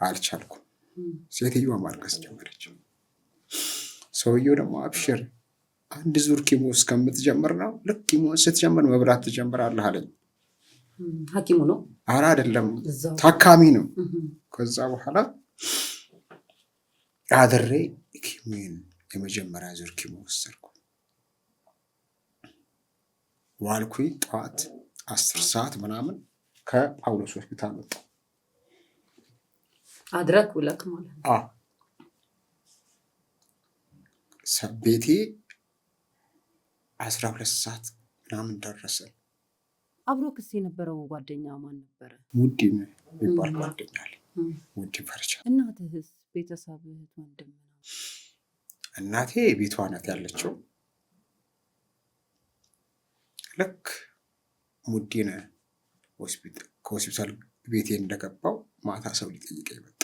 አልቻልኩም። ሴትዮዋ ማልቀስ ጀመረች። ሰውየው ደግሞ አብሽር፣ አንድ ዙር ኪሞ እስከምትጀምር ነው፣ ልክ ኪሞ ስትጀምር መብላት ትጀምራለህ አለኝ። ሐኪሙ ነው? ኧረ አይደለም፣ ታካሚ ነው። ከዛ በኋላ አድሬ ኪሞን የመጀመሪያ ዙር ኪሞ ወሰድኩ። ዋልኩኝ። ጠዋት 10 ሰዓት ምናምን ከጳውሎስ ሆስፒታል ወጣ። አድረክ ውለክ ማለት ነው። ቤቴ 12 ሰዓት ምናምን ደረሰ። አብሮክስ የነበረው ጓደኛ ማን ነበረ? ሙዲ የሚባል ጓደኛ አለ። ሙዲ ፈርቻ። እናትህስ? ቤተሰብ ወንድም? እናቴ ቤቷ ናት ያለችው። ልክ ሙዲን ከሆስፒታል ቤቴ እንደገባው ማታ ሰው ሊጠይቀኝ መጣ።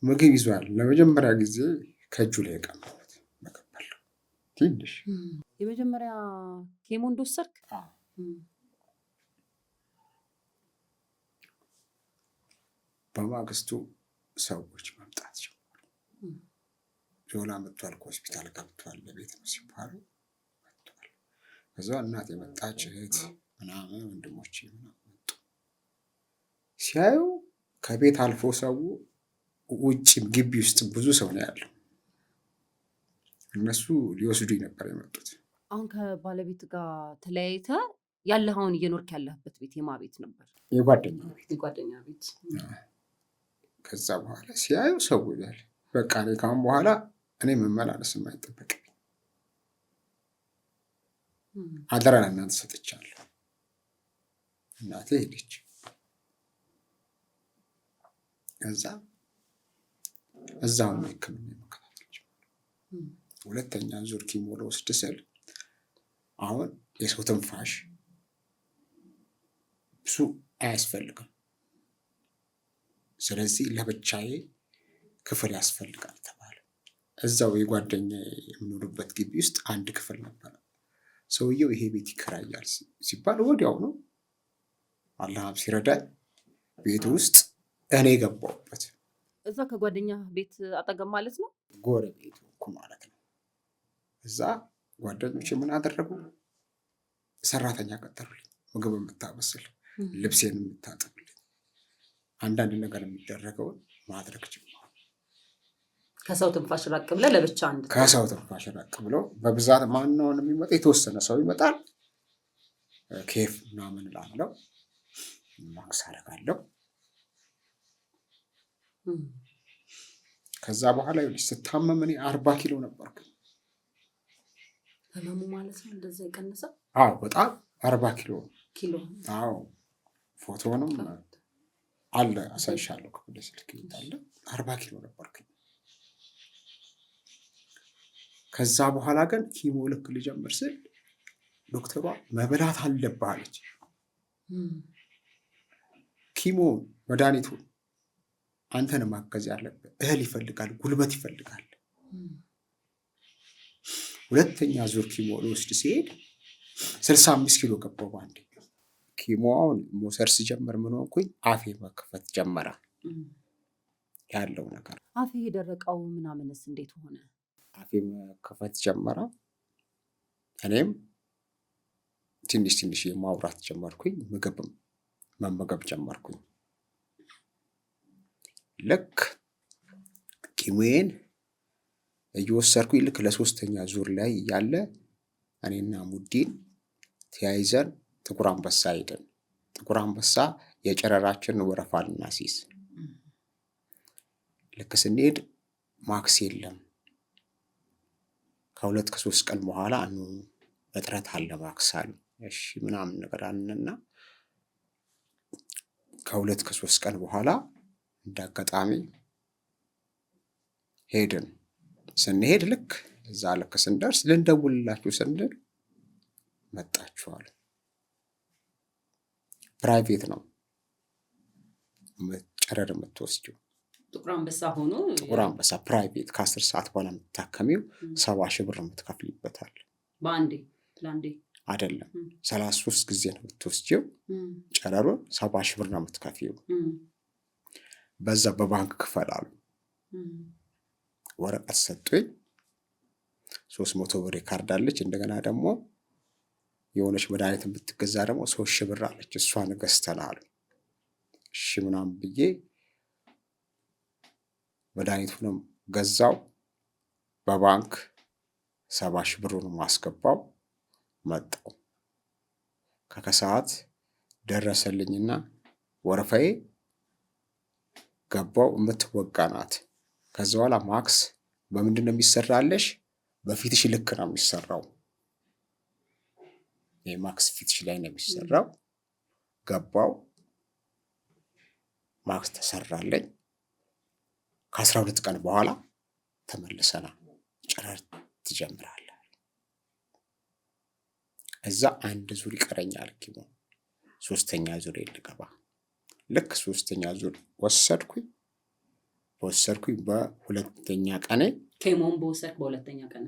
ምግብ ይዟል። ለመጀመሪያ ጊዜ ከእጁ ላይ የቀማሁት ምግብ በላሁ። ትንሽ የመጀመሪያ ኬሞ እንደወሰድክ በማግስቱ ሰዎች መምጣት ጀመሩ። ጆላ መጥቷል፣ ከሆስፒታል ገብቷል፣ ለቤት ነው ሲባሉ መጥቷል። ከዛ እናት የመጣች እህት ምናምን ወንድሞች ምናምን መጡ። ሲያዩ ከቤት አልፎ ሰው ውጭ ግቢ ውስጥ ብዙ ሰው ነው ያለው። እነሱ ሊወስዱኝ ነበር የመጡት። አሁን ከባለቤት ጋር ተለያይተ ያለህ አሁን እየኖርክ ያለህበት ቤት የማ ቤት ነበር? የጓደኛ ቤት። የጓደኛ ቤት። ከዛ በኋላ ሲያዩ ሰው ይላል በቃ እኔ ካሁን በኋላ እኔ መመላለስ የማይጠበቅብኝ አደራ ለእናንተ ሰጥቻለሁ። እናቴ ሄደች። ከዛ እዛው ነው ሕክምና መከታተል ጀመርኩ። ሁለተኛ ዙር ኪሞ ልወስድ ስል አሁን የሰው ትንፋሽ ብዙ አያስፈልግም። ስለዚህ ለብቻዬ ክፍል ያስፈልጋል ተባለ። እዛው የጓደኛ የምኖርበት ግቢ ውስጥ አንድ ክፍል ነበረ። ሰውየው ይሄ ቤት ይከራያል ሲባል ወዲያው ነው አላህ ሲረዳኝ ቤት ውስጥ እኔ ገባሁበት። እዛ ከጓደኛ ቤት አጠገብ ማለት ነው፣ ጎረቤቱ እኮ ማለት ነው። እዛ ጓደኞቼ ምን አደረጉ? ሰራተኛ ቀጠሩልኝ፣ ምግብ የምታበስል፣ ልብሴን የምታጠብልኝ፣ አንዳንድ ነገር የሚደረገውን ማድረግ ጀመሩ። ከሰው ትንፋሽ ራቅ ብለህ ለብቻ አንድ ከሰው ትንፋሽ ራቅ ብሎ በብዛት ማንኛውን የሚመጣ የተወሰነ ሰው ይመጣል። ኬፍ ምናምን እላለሁ፣ ማክስ አደርጋለሁ። ከዛ በኋላ ስታመም እኔ 40 ኪሎ ነበርኩ። ህመሙ ማለት ነው እንደዛ የቀነሰ? አዎ በጣም 40 ኪሎ። አዎ ፎቶንም አለ አሳይሻለሁ። ከወደ ስልክ ይታለ 40 ኪሎ ነበርኩኝ። ከዛ በኋላ ግን ኪሞ ልክ ልጀምር ስል ዶክተሯ መብላት አለብህ አለች። ኪሞ መድኃኒቱ አንተን ማገዝ ያለብህ፣ እህል ይፈልጋል፣ ጉልበት ይፈልጋል። ሁለተኛ ዙር ኪሞ ልወስድ ሲሄድ 65 ኪሎ ገባሁ በአንዴ። ኪሞውን መውሰድ ሲጀምር ምን ሆንኩኝ? አፌ መከፈት ጀመረ። ያለው ነገር አፌ የደረቀው ምናምንስ እንዴት ሆነ? አፌ መከፈት ጀመረ። እኔም ትንሽ ትንሽ ማውራት ጀመርኩኝ። ምግብም መመገብ ጀመርኩኝ። ልክ ኪሞዬን እየወሰድኩኝ ልክ ለሶስተኛ ዙር ላይ ያለ እኔና ሙዲን ተያይዘን ጥቁር አንበሳ ሄድን። ጥቁር አንበሳ የጨረራችንን ወረፋ ልናስይዝ። ልክ ስንሄድ ማክስ የለም። ከ2 ከ3 ቀን በኋላ እጥረት አለ ማክስ አሉ። እሺ ምናምን ነገር አለንና ከ2 ከ3 ቀን በኋላ እንዳጋጣሚ ሄድን። ስንሄድ ልክ እዛ ልክ ስንደርስ ልንደውልላችሁ ስንል መጣችኋል። ፕራይቬት ነው ጨረር የምትወስጂው። ጥቁር አንበሳ ሆኖ ጥቁር አንበሳ ፕራይቬት ከ10 ሰዓት በኋላ የምትታከሚው 70 ሺህ ብር የምትከፍልበታል። በአንዴ ለአንዴ አይደለም 33 ጊዜ ነው የምትወስጂው። ጨረሩን 70 ሺህ ብር ነው የምትከፍይው። በዛ በባንክ ክፈላሉ። ወረቀት ሰጡኝ። 300 ብር ካርድ አለች። እንደገና ደግሞ የሆነች መድኃኒት የምትገዛ ደግሞ 3 ሺህ ብር አለች። እሷን ገዝተናል። እሺ ምናምን ብዬ መድኃኒቱንም ገዛው። በባንክ 70 ሺህ ብሩን ማስገባው መጣው። ከከሰዓት ደረሰልኝና ወረፋዬ ገባው። የምትወጋ ናት። ከዛ በኋላ ማክስ በምንድን ነው የሚሰራለሽ? በፊትሽ ልክ ነው የሚሰራው። የማክስ ፊትሽ ላይ ነው የሚሰራው። ገባው። ማክስ ተሰራለኝ። ከ12 ቀን በኋላ ተመልሰና ጨረር ትጀምራለህ። እዛ 1 ዙር ይቀረኛል ኪሞ። 3ኛ ዙር ልገባ። ልክ 3ኛ ዙር ወሰድኩኝ። በሁለተኛ ቀኔ ኬሞን በወሰድክ በሁለተኛ ቀኔ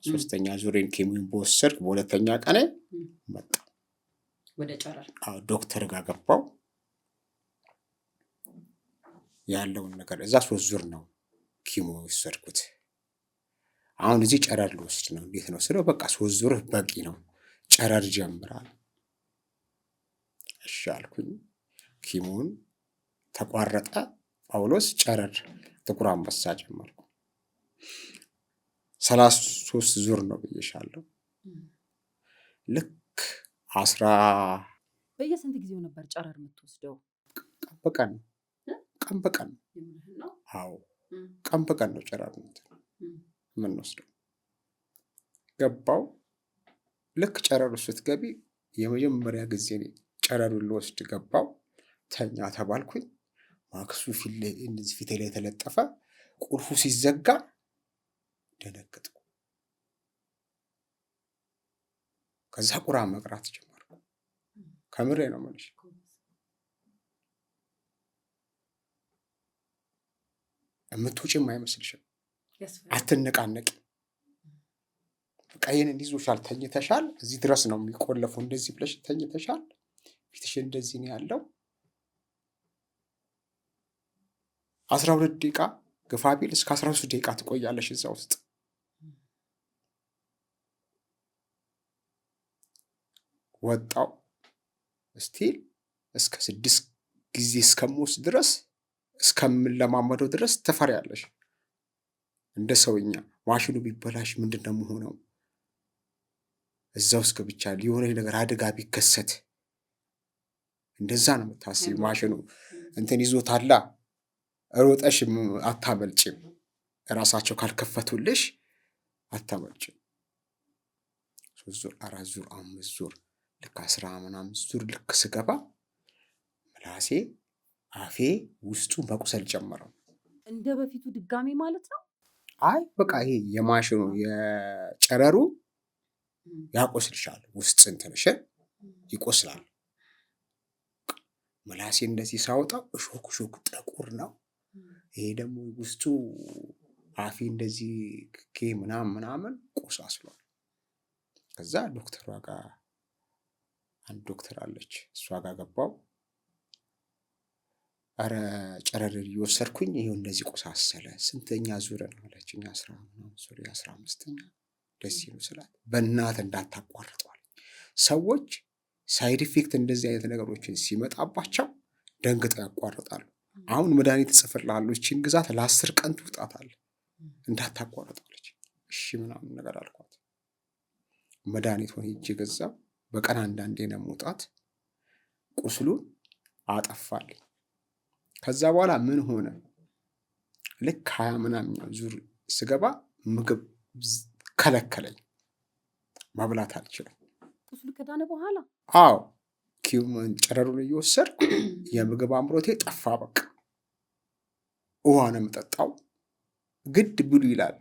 3ኛ ዙሬን ኬሞን በወሰድክ በሁለተኛ ቀኔ መጣ ወደ ጨረር። ዶክተር ጋር ገባው። ያለውን ነገር እዛ 3 ዙር ነው ኪሞ ወሰድኩት። አሁን እዚህ ጨረር ልወስድ ነው። እንዴት ነው ስለው በቃ 3 ዙር በቂ ነው፣ ጨረር ጀምራል። እሺ አልኩኝ። ኪሞን ተቋረጠ። ጳውሎስ ጨረር ጥቁር አንበሳ ጀመርኩ። 33 ዙር ነው ብዬሻለሁ። ልክ በየስንት ጊዜው ነበር ጨረር የምትወስደው? ቀን በቀን ነው። አዎ ቀን በቀን ነው ጨረር የምንወስደው። ገባው። ልክ ጨረሩ ስትገቢ የመጀመሪያ ጊዜ ጨረሩን ልወስድ ገባው። ተኛ ተባልኩኝ። ማክሱ ፊቴ ላይ የተለጠፈ ቁልፉ ሲዘጋ ደነገጥኩ። ከዛ ቁርአን መቅራት ጀመርኩ። ከምሬ ነው የምልሽ። የምትውጪም አይመስልሽም። አትነቃነቂ። በቃ ይሄንን ይዞሻል። ተኝተሻል። እዚህ ድረስ ነው የሚቆለፈው። እንደዚህ ብለሽ ተኝተሻል። ፊትሽ እንደዚህ ነው ያለው። 12 ደቂቃ ግፋ ቢል እስከ 13 ደቂቃ ትቆያለሽ እዛ ውስጥ። ወጣው። ስቲል እስከ 6 ጊዜ እስከምወስድ ድረስ እስከምለማመደው ድረስ ትፈሪያለሽ። እንደ ሰውኛ ማሽኑ ቢበላሽ ምንድን ነው የምሆነው? እዛ ውስጥ ብቻ ሊሆነ ነገር አደጋ ቢከሰት እንደዛ ነው የምታስቢ። ማሽኑ እንትን ይዞታላ ሮጠሽ አታመልጭም። ራሳቸው ካልከፈቱልሽ አታመልጭም። 3 ዙር 4 ዙር 5 ዙር ልክ 10 ምናምን ዙር ልክ ስገባ ምላሴ አፌ ውስጡ መቁሰል ጀመረው። እንደ በፊቱ ድጋሚ ማለት ነው? አይ በቃ ይሄ የማሽኑ የጨረሩ ያቆስልሻል፣ ውስጥ እንትንሽን ይቆስላል። ምላሴ እንደዚህ ሳወጣው እሾክ ጥቁር ነው። ይሄ ደግሞ ውስጡ አፌ እንደዚህ ምናምን ቆሳስሏል። ከዛ ዶክተሯ ጋር አንድ ዶክተር አለች፣ እሷ ጋር ገባው። አረ ጨረር እየወሰድኩኝ ይሄው እንደዚህ ቆሳሰለ። ስንተኛ ዙር ነው አለችኝ። 15ኛ ደስ ይሉ ስላት በእናት እንዳታቋርጠዋል። ሰዎች ሳይድ ኢፌክት እንደዚህ አይነት ነገሮችን ሲመጣባቸው ደንግጠው ያቋርጣሉ። አሁን መድኃኒት እጽፍልሃለሁ ይህችን ግዛት ለ10 ቀን ትውጣታለህ እንዳታቋርጠዋለች። እሺ ምናምን ነገር አልኳት። መድኃኒቱን ሄጄ ገዛው። በቀን አንዳንዴ ነው መውጣት። ቁስሉን አጠፋልኝ። ከዛ በኋላ ምን ሆነ? ልክ 20 ምናምን ዙር ስገባ ምግብ ከለከለኝ፣ መብላት አልችልም። ቁስሉ ከዳነ በኋላ? አዎ ጨረሩን እየወሰድኩ የምግብ አምሮቴ ጠፋ። በቃ ውሃ ነው የምጠጣው። ግድ ብሉ ይላል።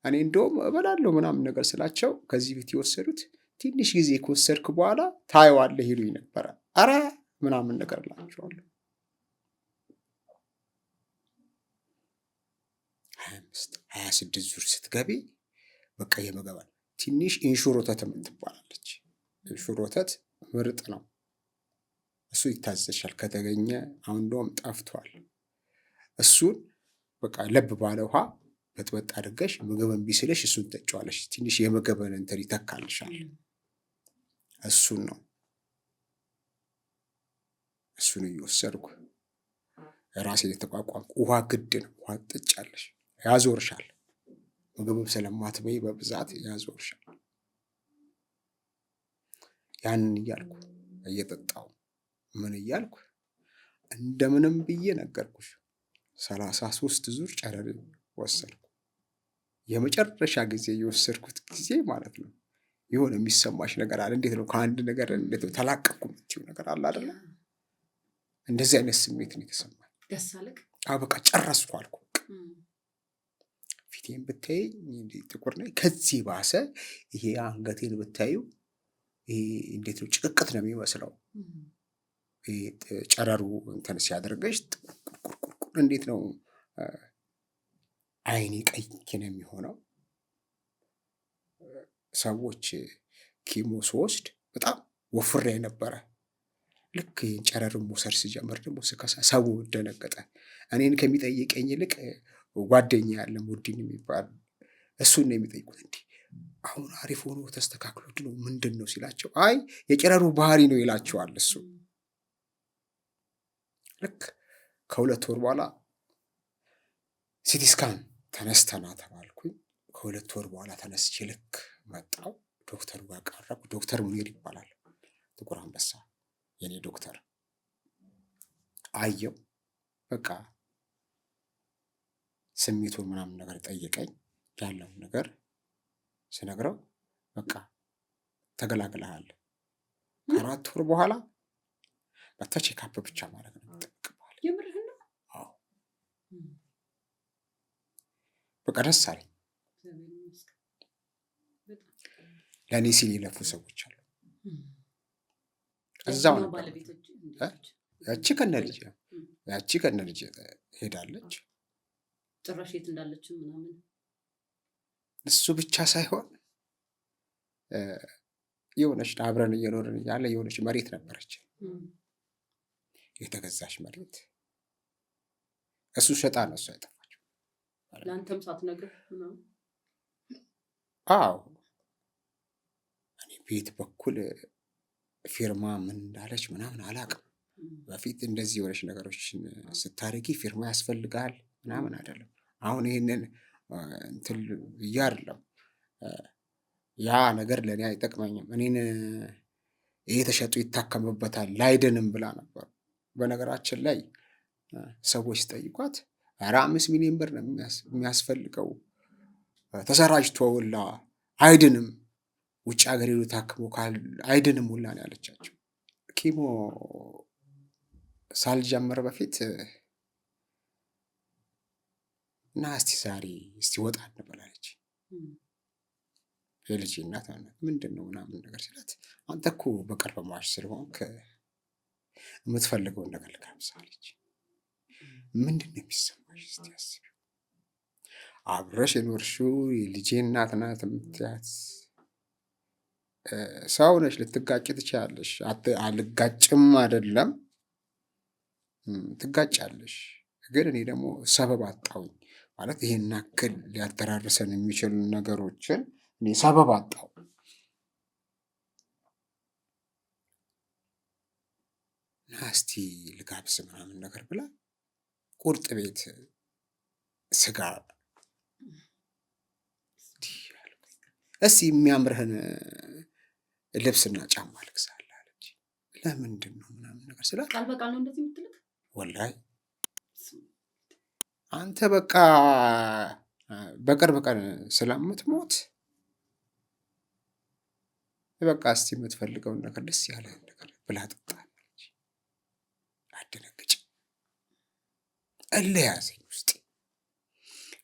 እኔ እንደውም እበላለሁ ምናምን ነገር ስላቸው ከዚህ ቤት የወሰዱት ትንሽ ጊዜ ከወሰድክ በኋላ ታየዋለህ ይሉኝ ነበረ። አረ ምናምን ነገር እላቸዋለሁ። 26 ዙር ስትገቢ በቃ የምገባል። ትንሽ ኢንሹር ወተት የምትባላለች። ኢንሹር ወተት ምርጥ ነው። እሱ ይታዘሻል ከተገኘ። አሁን እንደውም ጠፍቷል። እሱን በቃ ለብ ባለ ውሃ በጥበጥ አድርገሽ ምግብ እምቢ ሲልሽ እሱን ትጠጪዋለሽ። ትንሽ የምግብን እንትን ይተካልሻል። እሱን ነው እሱን እየወሰድኩ ራሴን የተቋቋምኩ። ውሃ ግድ ነው። ውሃ ትጠጫለሽ፣ ያዞርሻል። ምግብም ስለማትበይ በብዛት ያዞርሻል። ያንን እያልኩ እየጠጣው ምን እያልኩ እንደምንም ብዬ ነገርኩሽ 33 ዙር ጨረር ወሰድኩ። የመጨረሻ ጊዜ የወሰድኩት ጊዜ ማለት ነው የሆነ የሚሰማሽ ነገር አለ። እንዴት ነው ከአንድ ነገር እንዴት ነው ተላቀቅኩ የምትይው ነገር አለ አይደለ? እንደዚህ አይነት ስሜት ነው የተሰማኝ። ደስ አለክ? አዎ በቃ ጨረስኩ አልኩ። ፊቴን ብታይ ጥቁር ነኝ። ከዚህ ባሰ ይሄ አንገቴን ብታዩ ይሄ እንዴት ነው ጭቅቅት ነው የሚመስለው። ጨረሩ እንትን ሲያደርገሽ ቁርቁር እንዴት ነው አይኔ ቀይ ነው የሚሆነው። ሰዎች ኪሞ ስወስድ በጣም ወፍሬ ነበረ። ልክ ጨረርን መውሰድ ስጀምር ደግሞ ስከሳ ሰው ደነገጠ። እኔን ከሚጠይቀኝ ይልቅ ጓደኛ ያለ ሙዲን የሚባል እሱን ነው የሚጠይቁት። እንዲህ አሁን አሪፍ ሆኖ ተስተካክሎ ነው ምንድን ነው ሲላቸው፣ አይ የጨረሩ ባህሪ ነው ይላቸዋል። እሱ ልክ ከ2 ወር በኋላ ሲቲ ስካን ተነስተና ተባልኩኝ። ከ2 ወር በኋላ ተነስቼ ልክ መጣው ዶክተሩ ጋር ቀረብኩ። ዶክተር ሙኒር ይባላል፣ ጥቁር አንበሳ የኔ ዶክተር። አየው በቃ ስሜቱን ምናምን ነገር ጠየቀኝ። ያለውን ነገር ስነግረው በቃ ተገላግለሃል፣ ከ4 ወር በኋላ መጥተህ ቼክአፕ ብቻ ማድረግ ነው የሚጠበቅብህ። የምርህን ነው? አዎ በቃ ደስ አለኝ። ለእኔ ሲል የለፉ ሰዎች አሉ። እዛው ነው ያቺ ከነ ልጅ ሄዳለች። ጭራሽ የት እንዳለችም ምናምን እሱ ብቻ ሳይሆን የሆነች አብረን እየኖርን ያለ የሆነች መሬት ነበረች፣ የተገዛች መሬት። እሱ ሸጣ ነው እሷ የጠፋችው። ለአንተም ሳትነግርህ ምናምን? አዎ እኔ ቤት በኩል ፊርማ ምን እንዳለች ምናምን አላውቅም። በፊት እንደዚህ የሆነች ነገሮችን ስታደርጊ ፊርማ ያስፈልጋል ምናምን አይደለም። አሁን ይህንን እንትን ብዬ አይደለም፣ ያ ነገር ለእኔ አይጠቅመኝም። እኔን ይሄ ተሸጡ ይታከምበታል ላይደንም ብላ ነበር። በነገራችን ላይ ሰዎች ሲጠይቋት 5 ሚሊዮን ብር ነው የሚያስፈልገው ተሰራጭቶ ሁላ አይድንም፣ ውጭ ሀገር ሄዶ ታክሞ አይድንም ሁላ ነው ያለቻቸው። ኪሞ ሳልጀምር በፊት እና እስቲ ዛሬ እስቲ ወጣ እንበላለች። የልጅ እናት ምንድን ነው ምናምን ነገር ሲላት አንተ እኮ በቅርብ ሟች ስለሆንክ የምትፈልገውን ነገር ልጋብዛለች። ምንድን ነው የሚሰማሽ? እስቲ አስቢው። አብረሽ የኖርሽው የልጄ እናት ናት የምትያት ሰው ነሽ። ልትጋጭ ትችያለሽ። አልጋጭም አይደለም ትጋጫለሽ። ግን እኔ ደግሞ ሰበብ አጣሁኝ ማለት ይሄን ያክል ሊያደራርሰን የሚችሉ ነገሮችን እኔ ሰበብ አጣሁ። እስቲ ልጋብዝ ምናምን ነገር ብላ ቁርጥ ቤት ስጋ እስቲ የሚያምርህን ልብስና ጫማ ልግዛልህ አለች። ለምንድን ነው ምናምን ነገር ስላት ቃል በቃል ነው እንደዚህ የምትልክ? ወላሂ አንተ በቃ በቅርብ ቀን ስለምትሞት በቃ እስቲ የምትፈልገውን ነገር ደስ ያለህን ነገር ብላ ጠጣ አለች። አደነግጭ እልህ ያዘኝ ውስጤ።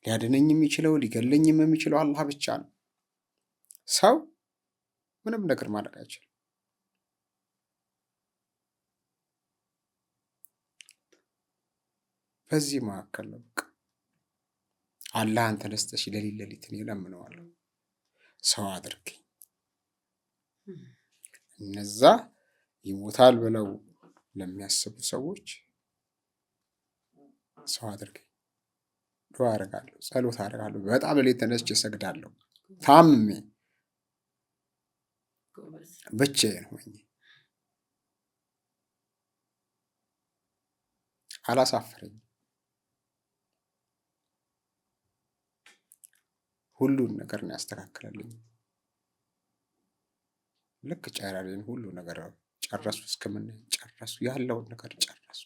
ሊያድነኝ የሚችለው ሊገለኝም የሚችለው አላህ ብቻ ነው። ሰው ምንም ነገር ማድረግ አይችልም። በዚህ መካከል ነው በቃ አላህን ተነስተሽ ሌሊት እኔ እለምነዋለሁ ሰው አድርገኝ፣ እነዛ ይሞታል ብለው ለሚያስቡ ሰዎች ሰው አድርገኝ። ዱዓ አደርጋለሁ፣ ጸሎት አደርጋለሁ። በጣም ሌሊት ተነስቼ እሰግዳለሁ። ታምሜ ብቻዬን ሆኜ አላሳፈረኝም። ሁሉን ነገር ነው ያስተካክለልኝ። ልክ ጨረሬን ሁሉ ነገር ጨረሱ፣ እስከምን ጨረሱ፣ ያለውን ነገር ጨረሱ።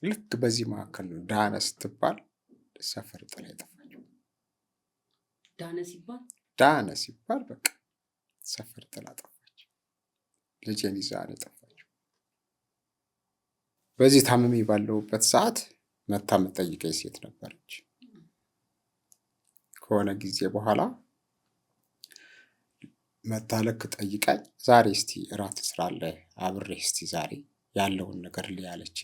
ልክ በዚህ መካከል ነው ዳነ ስትባል ሰፈር ጥላ የጠፋችው። ዳነ ሲባል በቃ ሰፈር ጥላ ጠፋች። ልጄን ይዛ ነው የጠፋችው። በዚህ ታምሜ ባለሁበት ሰዓት መታ የምትጠይቀኝ ሴት ነበረች። ከሆነ ጊዜ በኋላ መታ ልክ ጠይቃኝ ዛሬ እስቲ እራት ስራለህ አብሬ እስቲ ዛሬ ያለውን ነገር ሊያለች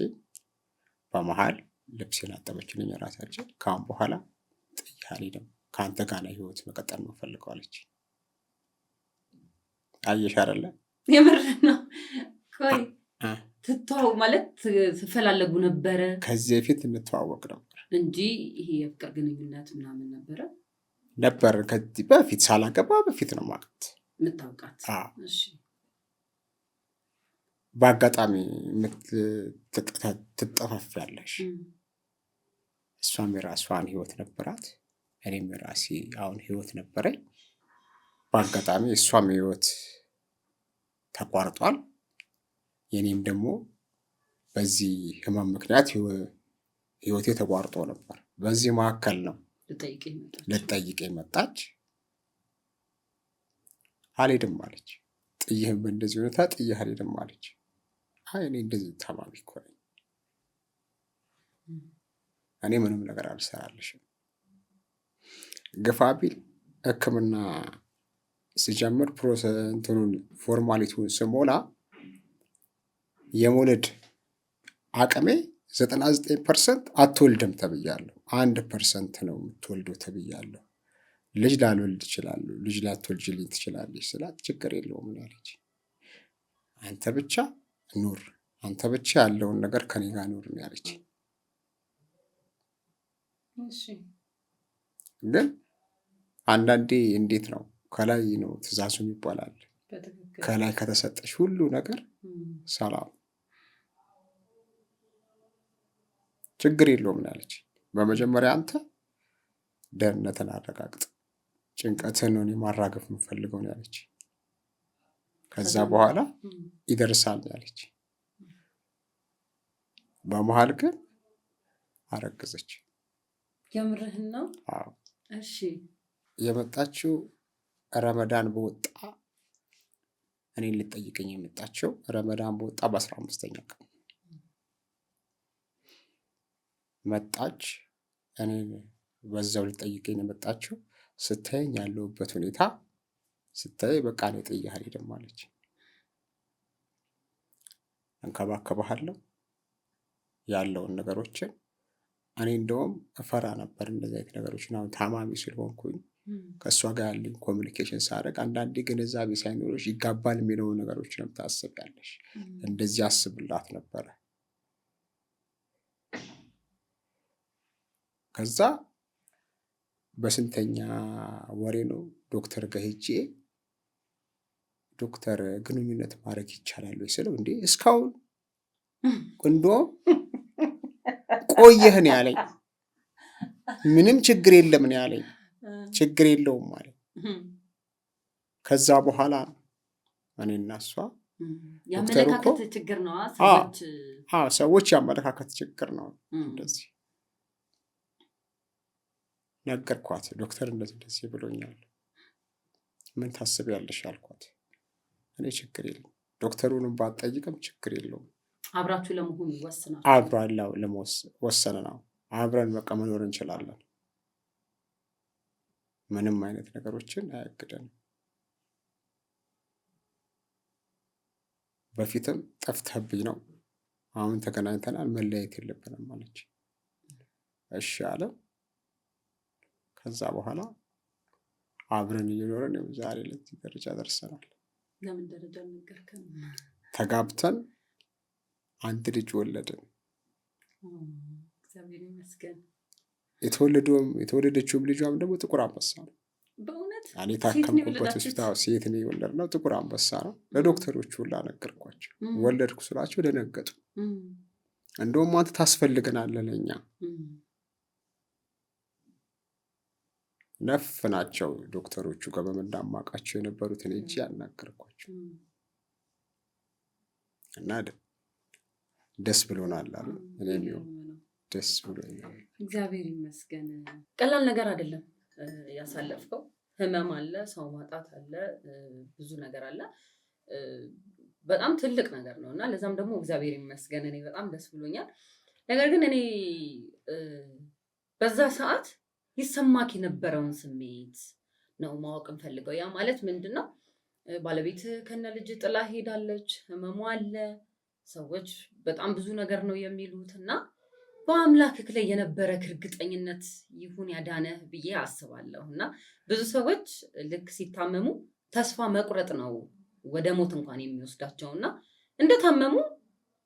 በመሃል ልብሴን አጠበችልኝ። ራሳችን ከአሁን በኋላ ጥዬህ አልሄድም፣ ከአንተ ጋር ነው ህይወት መቀጠል ነው ፈልገው አለች። አየሽ አይደለ? የምር ነው። ቆይ ትተዋወቁ ማለት ትፈላለጉ ነበረ? ከዚህ በፊት እንተዋወቅ ነበር እንጂ ይሄ የፍቅር ግንኙነት ምናምን ነበር። ከዚህ በፊት ሳላገባ በፊት ነው ማለት የምታውቃት? እሺ። በአጋጣሚ ትጠፋፊያለሽ። እሷም የራሷን ህይወት ነበራት፣ እኔም የራሴ አሁን ህይወት ነበረኝ። በአጋጣሚ እሷም ህይወት ተቋርጧል፣ የኔም ደግሞ በዚህ ህመም ምክንያት ህይወቴ ተቋርጦ ነበር። በዚህ መካከል ነው ልጠይቀኝ መጣች። አልሄድም አለች። ጥዬህም በእንደዚህ ሁኔታ ጥዬህ አልሄድም አለች። አይ እኔ እንደዚህ ታማሚ እኮ ነኝ፣ እኔ ምንም ነገር አልሰራልሽም። ግፋ ቢል ህክምና ስጀምር እንትኑን ፎርማሊቲውን ስሞላ የመውለድ አቅሜ 99% አትወልድም ተብያለሁ። 1% ነው የምትወልደው ተብያለሁ። ልጅ ላልወልድ እችላለሁ፣ ልጅ ላትወልጅልኝ ትችላለች ስላት ችግር የለውም አለች። አንተ ብቻ ኑር፣ አንተ ብቻ ያለውን ነገር ከኔ ጋር ኑር ያለች። ግን አንዳንዴ እንዴት ነው ከላይ ነው ትእዛዙም ይባላል። ከላይ ከተሰጠሽ ሁሉ ነገር ሰላም ችግር የለውም ያለች። በመጀመሪያ አንተ ደህንነትን አረጋግጥ፣ ጭንቀትን ነው ማራገፍ የምፈልገው ያለች። ከዛ በኋላ ይደርሳል ያለች። በመሀል ግን አረገዘች። የምርህን ነው? አዎ። እሺ። የመጣችው ረመዳን በወጣ እኔን ልጠይቀኝ የመጣችው ረመዳን በወጣ በ15ኛ ቀን መጣች። እኔን በዛው ልጠይቀኝ የመጣችው ስታየኝ ያለሁበት ሁኔታ ስታይ በቃ እኔ ጥዬህ አልሄድም አለች። እንከባከብሃለሁ ያለውን ነገሮችን እኔ እንደውም እፈራ ነበር እንደዚህ አይነት ነገሮችን። አሁን ታማሚ ስለሆንኩኝ ከእሷ ጋር ያለኝ ኮሚኒኬሽን ሳደርግ አንዳንዴ ግንዛቤ ሳይኖሮች ይጋባል የሚለውን ነገሮችንም ታስቢያለሽ። እንደዚህ አስብላት ነበረ። ከዛ በስንተኛ ወሬ ነው ዶክተር ጋር ሄጄ ዶክተር ግንኙነት ማድረግ ይቻላል ወይ ስለው እንዴ እስካሁን እንደውም ቆየህ ነው ያለኝ። ምንም ችግር የለም ነው ያለኝ። ችግር የለውም ማለት ከዛ በኋላ እኔና እሷ የአመለካከት ችግር ነው። ሰዎች የአመለካከት ችግር ነው። እንደዚህ ነገርኳት። ዶክተር እንደዚህ ብሎኛል፣ ምን ታስቢያለሽ አልኳት። እኔ ችግር የለም ዶክተሩንም ባትጠይቅም ችግር የለውም። አብራችሁ ለመሆን ይወስናል። አብራላው ለመወሰን ነው። አብረን በቃ መኖር እንችላለን። ምንም አይነት ነገሮችን አያግደንም። በፊትም ጠፍተህብኝ ነው፣ አሁን ተገናኝተናል፣ መለያየት የለብንም አለች። እሺ አለ። ከዛ በኋላ አብረን እየኖረን ዛሬ ለዚህ ደረጃ ደርሰናል። ለምን ደረጃ ነገርከን? ተጋብተን አንድ ልጅ ወለድን። እግዚአብሔር ይመስገን። የተወለደችውም ልጇም ደግሞ ጥቁር አንበሳ ነው። በእውነት እኔ ታከምኩበት ሆስፒታል ሴት ነው የወለድነው፣ ጥቁር አንበሳ ነው። ለዶክተሮቹ ሁላ ነገርኳቸው። ወለድኩ ስላቸው ደነገጡ። እንደውም አንተ ታስፈልገናለህ ለእኛ። ነፍ ናቸው ዶክተሮቹ ጋር በመናማቃቸው የነበሩትን እጅ ያናገርኳቸው እና ደስ ብሎናል አሉ። እኔም ደስ ብሎኛል። እግዚአብሔር ይመስገን። ቀላል ነገር አይደለም ያሳለፍከው። ህመም አለ፣ ሰው ማጣት አለ፣ ብዙ ነገር አለ። በጣም ትልቅ ነገር ነው እና ለዛም ደግሞ እግዚአብሔር ይመስገን እኔ በጣም ደስ ብሎኛል። ነገር ግን እኔ በዛ ሰዓት ይሰማክ የነበረውን ስሜት ነው ማወቅ እንፈልገው። ያ ማለት ምንድን ነው? ባለቤት ከነ ልጅ ጥላ ሄዳለች፣ ህመሙ አለ፣ ሰዎች በጣም ብዙ ነገር ነው የሚሉት እና በአምላክህ ላይ የነበረክ እርግጠኝነት ይሁን ያዳነህ ብዬ አስባለሁ። እና ብዙ ሰዎች ልክ ሲታመሙ ተስፋ መቁረጥ ነው ወደ ሞት እንኳን የሚወስዳቸው እና እንደታመሙ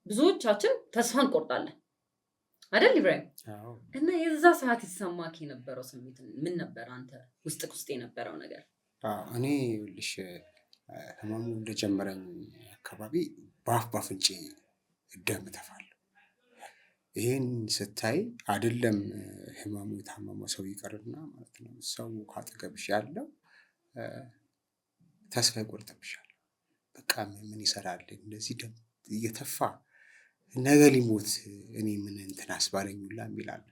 ብዙዎቻችን ተስፋ እንቆርጣለን አይደል ኢብራሂም? እና የዛ ሰዓት ይሰማክ የነበረው ስሜት ምን ነበር? አንተ ውስጥ የነበረው ነገር? እኔ ልሽ ህመሙ እንደጀመረኝ አካባቢ በአፍንጬ ደም ተፋለሁ። ይህን ስታይ አይደለም ህመሙ የታመመው ሰው ይቀርና ማለት ነው ሰው ካጠገብሽ ያለው ተስፋ ይቆርጥብሻል። በቃ ምን ይሰራል እንደዚህ ደም እየተፋ ነገ ሊሞት እኔ ምን እንትን አስባለኝ ሁላ የሚላል።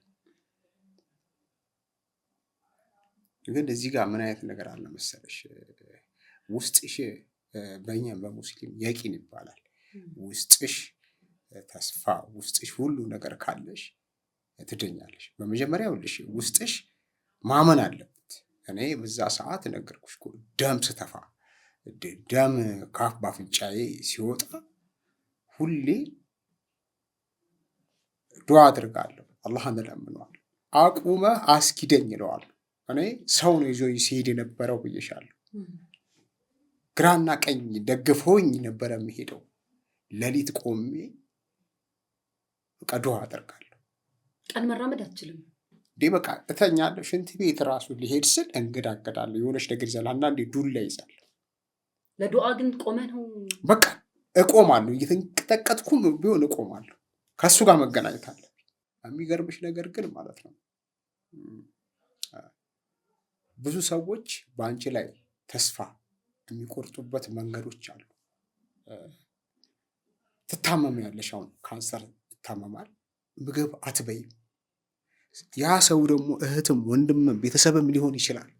ግን እዚህ ጋር ምን አይነት ነገር አለ መሰለሽ፣ ውስጥሽ በእኛም በሙስሊም የቂን ይባላል። ውስጥሽ ተስፋ ውስጥሽ ሁሉ ነገር ካለሽ ትድኛለሽ። በመጀመሪያ ልሽ ውስጥሽ ማመን አለበት። እኔ በዛ ሰዓት ነገርኩሽ እኮ ደም ስተፋ ደም ካፍ ባፍንጫዬ ሲወጣ ሁሌ ዱዓ አድርጋለሁ፣ አላህን እለምነዋለሁ። አቁመህ አስኪደኝ ይለዋል። እኔ ሰው ነው ይዞ ሲሄድ የነበረው ብዬሻለሁ። ግራና ቀኝ ደግፎኝ ነበረ የሚሄደው። ሌሊት ቆሜ በቃ ዱዓ አደርጋለሁ። ቀን መራመድ አትችልም እንዴ? በቃ እተኛለሁ። ሽንት ቤት ራሱ ሊሄድ ስል እንገዳገዳለሁ። የሆነች ነገር ይዛል፣ አንዳንዴ ዱላ ይዛል። ለዱዓ ግን ቆመ ነው በቃ እቆማለሁ። እየተንቀጠቀጥኩም ቢሆን እቆማለሁ። ከእሱ ጋር መገናኘት አለ። የሚገርምሽ ነገር ግን ማለት ነው ብዙ ሰዎች በአንቺ ላይ ተስፋ የሚቆርጡበት መንገዶች አሉ። ትታመሚያለሽ። አሁን ካንሰር ይታመማል። ምግብ አትበይም። ያ ሰው ደግሞ እህትም ወንድምም ቤተሰብም ሊሆን ይችላል።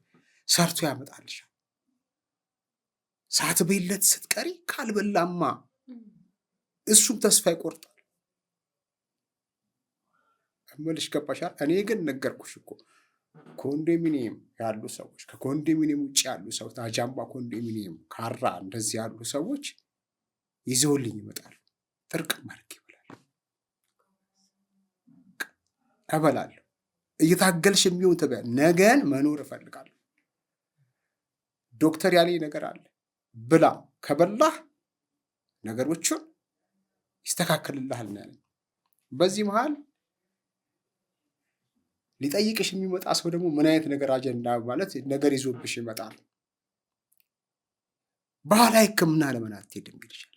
ሰርቶ ያመጣልሻል። ሳትበይለት ስትቀሪ ካልበላማ እሱም ተስፋ ይቆርጣል። እምልሽ ገባሻል? እኔ ግን ነገርኩሽ እኮ ኮንዶሚኒየም ያሉ ሰዎች፣ ከኮንዶሚኒየም ውጭ ያሉ ሰዎች፣ አጃምባ ኮንዶሚኒየም፣ ካራ እንደዚህ ያሉ ሰዎች ይዘውልኝ ይመጣሉ። ጥርቅም አድርጌ እበላለሁ። እየታገልሽ የሚሆን ትበያ ነገን መኖር እፈልጋለሁ። ዶክተር ያለኝ ነገር አለ ብላ፣ ከበላህ ነገሮቹን ይስተካከልልሃል ነው ያለኝ። በዚህ መሃል ሊጠይቅሽ የሚመጣ ሰው ደግሞ ምን አይነት ነገር አጀንዳ ማለት ነገር ይዞብሽ ይመጣል። ባህላዊ ሕክምና ለምን አትሄድም ይልሻል።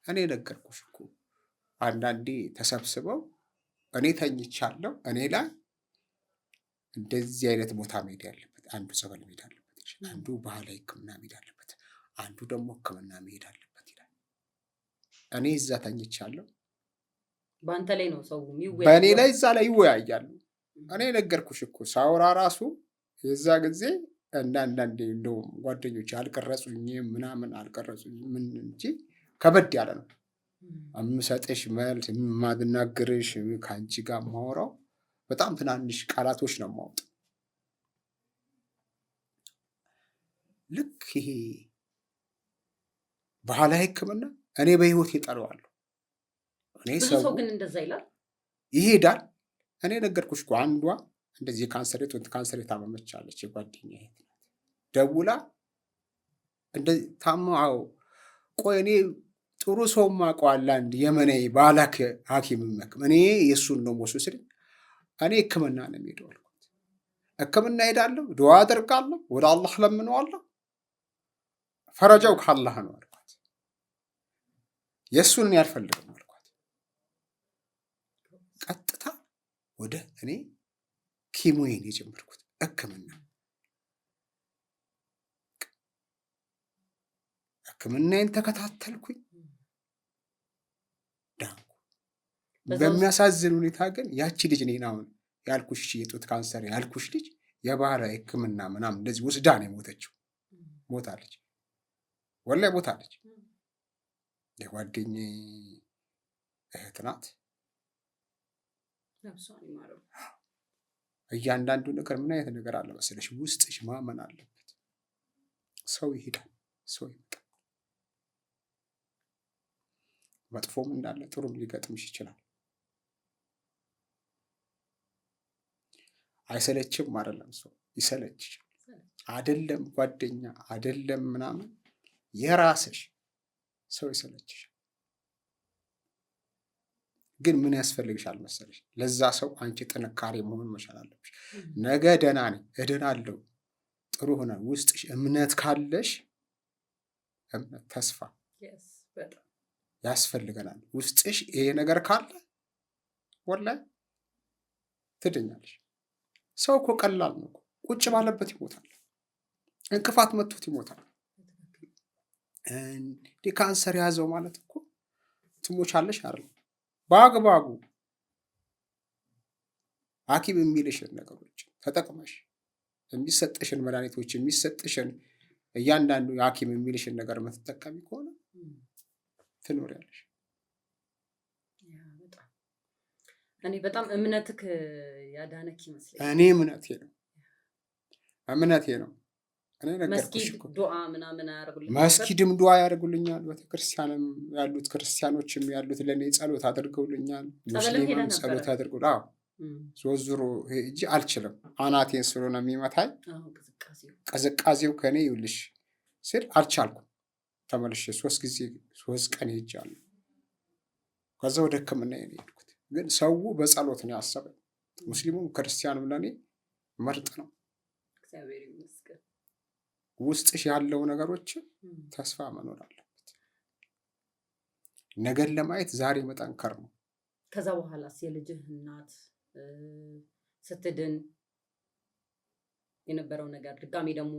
እኔ ነገርኩሽ እኮ አንዳንዴ ተሰብስበው እኔ ተኝቻለሁ፣ እኔ ላይ እንደዚህ አይነት ቦታ መሄድ ያለበት አንዱ ጸበል መሄድ አለበት፣ አንዱ ባህላዊ ሕክምና መሄድ አለበት፣ አንዱ ደግሞ ሕክምና መሄድ አለበት ይላል። እኔ እዛ ተኝቻለሁ፣ በአንተ ላይ ነው ሰው የሚወያየው፣ በእኔ ላይ እዛ ላይ ይወያያሉ። እኔ ነገርኩሽ እኮ ሳውራ ራሱ የዛ ጊዜ አንዳንዴ እንደውም ጓደኞች አልቀረጹኝም ምናምን አልቀረጹኝም ምን እንጂ ከበድ ያለ ነው የምሰጥሽ መልስ የማናግርሽ ከአንቺ ጋር የማወራው በጣም ትናንሽ ቃላቶች ነው የማወጣው። ልክ ይሄ ባህላዊ ሕክምና እኔ በህይወት ይጠለዋለሁ። እኔ ብዙ ሰው ግን እንደዛ ይላል ይሄዳል። እኔ ነገርኩሽ እኮ አንዷ እንደዚህ ካንሰር የታመመች አለች፣ የጓደኛ እህት ናት። ደውላ እንደዚህ ታማው ቆይ እኔ ጥሩ ሰው ማውቀዋል አንድ የመናይ ባላክ ሐኪም መክም እኔ የሱን ነው ወስዶ ስል እኔ ሕክምና ነው የሚሄደው አልኩት። ሕክምና ሄዳለሁ፣ ዱዓ አደርጋለሁ፣ ወደ አላህ ለምነዋለሁ፣ ፈረጃው ከአላህ ነው አልኳት። የሱን ያልፈልግም አልኳት። ቀጥታ ወደ እኔ ኪሞዬን የጀመርኩት ሕክምናዬን ተከታተልኩኝ፣ ዳንኩ። በሚያሳዝን ሁኔታ ግን ያቺ ልጅ እኔን አሁን ያልኩሽ የጡት ካንሰር ያልኩሽ ልጅ የባህላዊ ሕክምና ምናምን እንደዚህ ወስዳ ነው የሞተችው። ሞታለች፣ ወላሂ ሞታለች። የጓደኛዬ እህት ናት። እያንዳንዱ ነገር ምን አይነት ነገር አለ መሰለሽ፣ ውስጥሽ ማመን አለበት። ሰው ይሄዳል፣ ሰው ይመጣል። መጥፎም እንዳለ ጥሩም ሊገጥምሽ ይችላል። አይሰለችም አይደለም፣ ሰው ይሰለችሽ አይደለም፣ ጓደኛ አይደለም ምናምን፣ የራስሽ ሰው ይሰለችሽ። ግን ምን ያስፈልግሻል መሰለሽ? ለዛ ሰው አንቺ ጥንካሬ መሆን መቻል አለብሽ። ነገ ደህና ነኝ እድናለሁ ጥሩ ሆነ ውስጥሽ እምነት ካለሽ፣ እምነት ተስፋ ያስፈልገናል። ውስጥሽ ይሄ ነገር ካለ ወላሂ ትድኛለሽ። ሰው እኮ ቀላል ነው፣ ቁጭ ባለበት ይሞታል፣ እንቅፋት መጥቶት ይሞታል። እንዲህ ካንሰር ያዘው ማለት እኮ ትሞቻለሽ አይደል? በአግባቡ ሐኪም የሚልሽን ነገሮች ተጠቅመሽ የሚሰጥሽን መድኃኒቶች የሚሰጥሽን እያንዳንዱ የሐኪም የሚልሽን ነገር የምትጠቀሚ ከሆነ ትኖሪያለሽ። እኔ በጣም እምነትክ ያዳነክ ይመስለኛል። እኔ እምነቴ ነው። እኔ ነገርኩሽ እኮ ዱዓ ምናምን አያደርጉልኝ፣ መስጊድም ዱዓ ያደርጉልኛል። ቤተክርስቲያንም ያሉት ክርስቲያኖችም ያሉት ለእኔ ጸሎት አድርገውልኛል። ሙስሊምም ጸሎት አድርገው ዞሮ ሂጂ አልችልም፣ አናቴን ስለሆነ የሚመታኝ ቅዝቃዜው ከኔ ይውልሽ ስል አልቻልኩም። ተመልሼ 3 ቀን ሄጃለሁ። ከዛ ወደ ሕክምና የሄድኩት ግን ሰው በጸሎት ነው ያሰበኝ። ሙስሊሙም ክርስቲያኑም ለእኔ ምርጥ ነው። ውስጥሽ ያለው ነገሮች ተስፋ መኖር አለበት። ነገን ለማየት ዛሬ መጠንከር ነው። ከዛ በኋላስ የልጅህ እናት ስትድን የነበረው ነገር ድጋሜ ደግሞ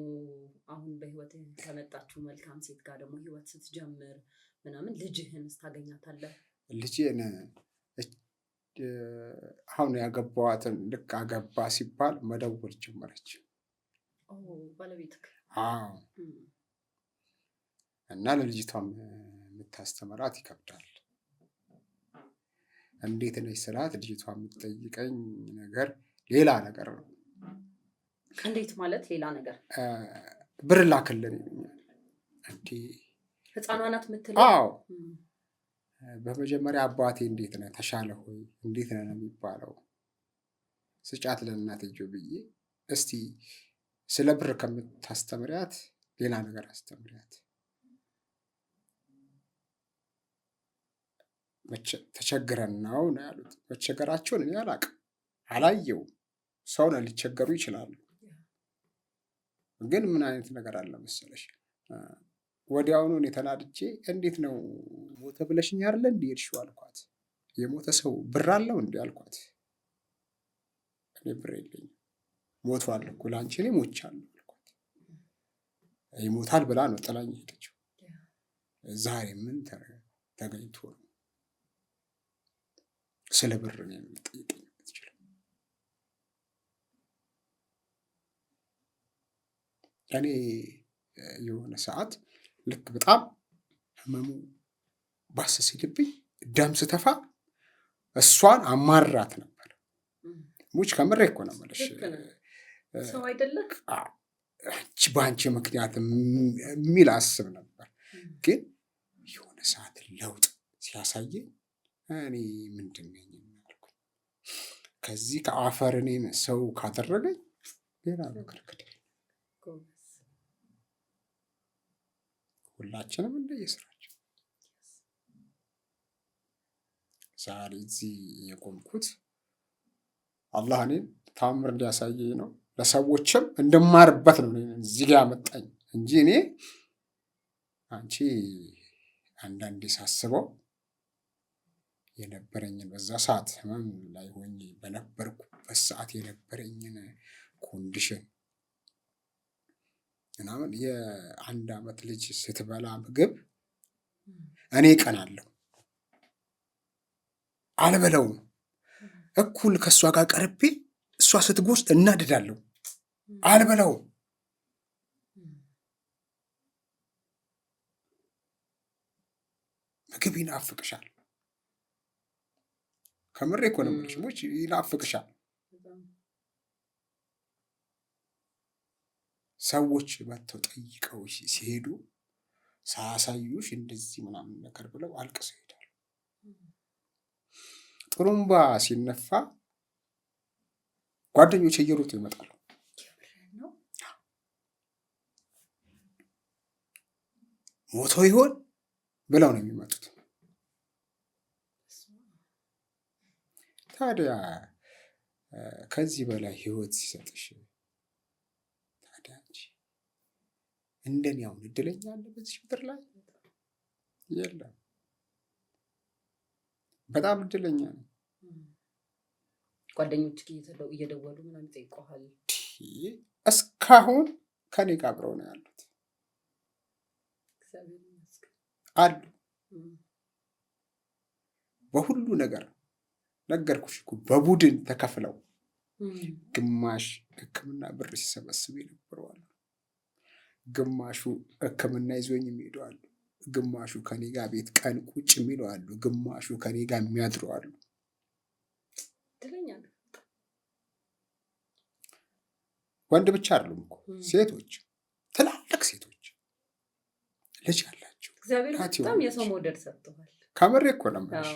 አሁን በህይወት ከመጣችው መልካም ሴት ጋር ደግሞ ህይወት ስትጀምር ምናምን ልጅህን ስታገኛታለህ? ልጄን አሁን ያገባዋትን ልክ አገባ ሲባል መደወል ጀመረች። ባለቤትህ? አዎ። እና ለልጅቷም የምታስተምራት ይከብዳል። እንዴት ነች ስላት ልጅቷ የምትጠይቀኝ ነገር ሌላ ነገር ነው። እንዴት ማለት ሌላ ነገር? ብር ላክልን ይሉኛል። እንዴ ህፃኗ ናት የምትለው? አዎ። በመጀመሪያ አባቴ እንዴት ነህ ተሻለ ሆይ እንዴት ነህ ነው የሚባለው። ስጫት ለእናትየው ብዬ እስቲ ስለ ብር ከምታስተምሪያት ሌላ ነገር አስተምሪያት። ተቸግረን ነው ያሉት። መቸገራቸውን እኔ አላቅም አላየውም። ሰው ነው ሊቸገሩ ይችላሉ። ግን ምን አይነት ነገር አለ መሰለሽ፣ ወዲያውኑ እኔ ተናድጄ እንዴት ነው ሞተ ብለሽኝ አይደለ እንዴ ሄድሽው አልኳት። የሞተ ሰው ብር አለው እንዴ አልኳት። እኔ ብር የለኝም ሞቷል እኮ ለአንቺ እኔ ሞቻለሁ አልኳት። ይሞታል ብላ ነው ጥላኝ ሄደችው። ዛሬ ምን ተገኝቶ ነው ስለ ብር ነው የምትጠይቀኝ? እኔ የሆነ ሰዓት ልክ በጣም ህመሙ ባስ ሲልብኝ ደም ስተፋ እሷን አማራት ነበር። ሙች ከምሬ እኮ ነው የምልሽ። ሰው አይደለም አንቺ በአንቺ ምክንያት የሚል አስብ ነበር። ግን የሆነ ሰዓት ለውጥ ሲያሳየኝ እኔ ምንድን ነኝ ያልኩኝ። ከዚህ ከአፈር እኔን ሰው ካደረገኝ ሌላ ነገር ክደ ሁላችንም እንደየስራችን ዛሬ እዚህ የቆምኩት አላህ እኔን ታምር እንዲያሳየኝ ነው። ለሰዎችም እንድማርበት ነው እዚህ ጋር ያመጣኝ እንጂ እኔ አንቺ አንዳንዴ ሳስበው የነበረኝን በዛ ሰዓት ህመም ላይ ሆኜ በነበርኩበት ሰዓት የነበረኝን ኮንዲሽን ምናምን የአንድ ዓመት ልጅ ስትበላ ምግብ እኔ ቀናለሁ አልበለውም። እኩል ከእሷ ጋር ቀርቤ እሷ ስትጎርስ እናድዳለሁ አልበለውም። ምግብ ይናፍቅሻል። ከምሬ እኮ ነው የምልሽ። ሙች ይናፍቅሻል። ሰዎች መጥተው ጠይቀው ሲሄዱ ሳያሳዩሽ እንደዚህ ምናምን ነገር ብለው አልቅሰው ይሄዳሉ። ጥሩምባ ሲነፋ ጓደኞች እየሮጡ ይመጣሉ። ሞቶ ይሆን ብለው ነው የሚመጡት። ታዲያ ከዚህ በላይ ህይወት ሲሰጥሽ ታዲያ አንቺ እንደኔ አሁን እድለኛ አለ በዚህ ምድር ላይ የለም። በጣም እድለኛ ነው። ጓደኞች እየደወሉ ምናምን ጠይቀዋል። እስካሁን ከኔ ጋር አብረው ነው ያሉት አሉ። በሁሉ ነገር ነገርኩሽ እኮ በቡድን ተከፍለው ግማሽ ሕክምና ብር ሲሰበስቡ ይነበረዋል። ግማሹ ሕክምና ይዞኝ የሚሄዱ አሉ። ግማሹ ከኔ ጋር ቤት ቀን ቁጭ የሚሉ አሉ። ግማሹ ከኔ ጋር የሚያድሩ አሉ። ወንድ ብቻ አይደሉም እኮ ሴቶች፣ ትላልቅ ሴቶች ልጅ አላቸው። እግዚአብሔር በጣም የሰው መውደድ ሰጥቷል። ከምሬ እኮ ነው የምልሽ።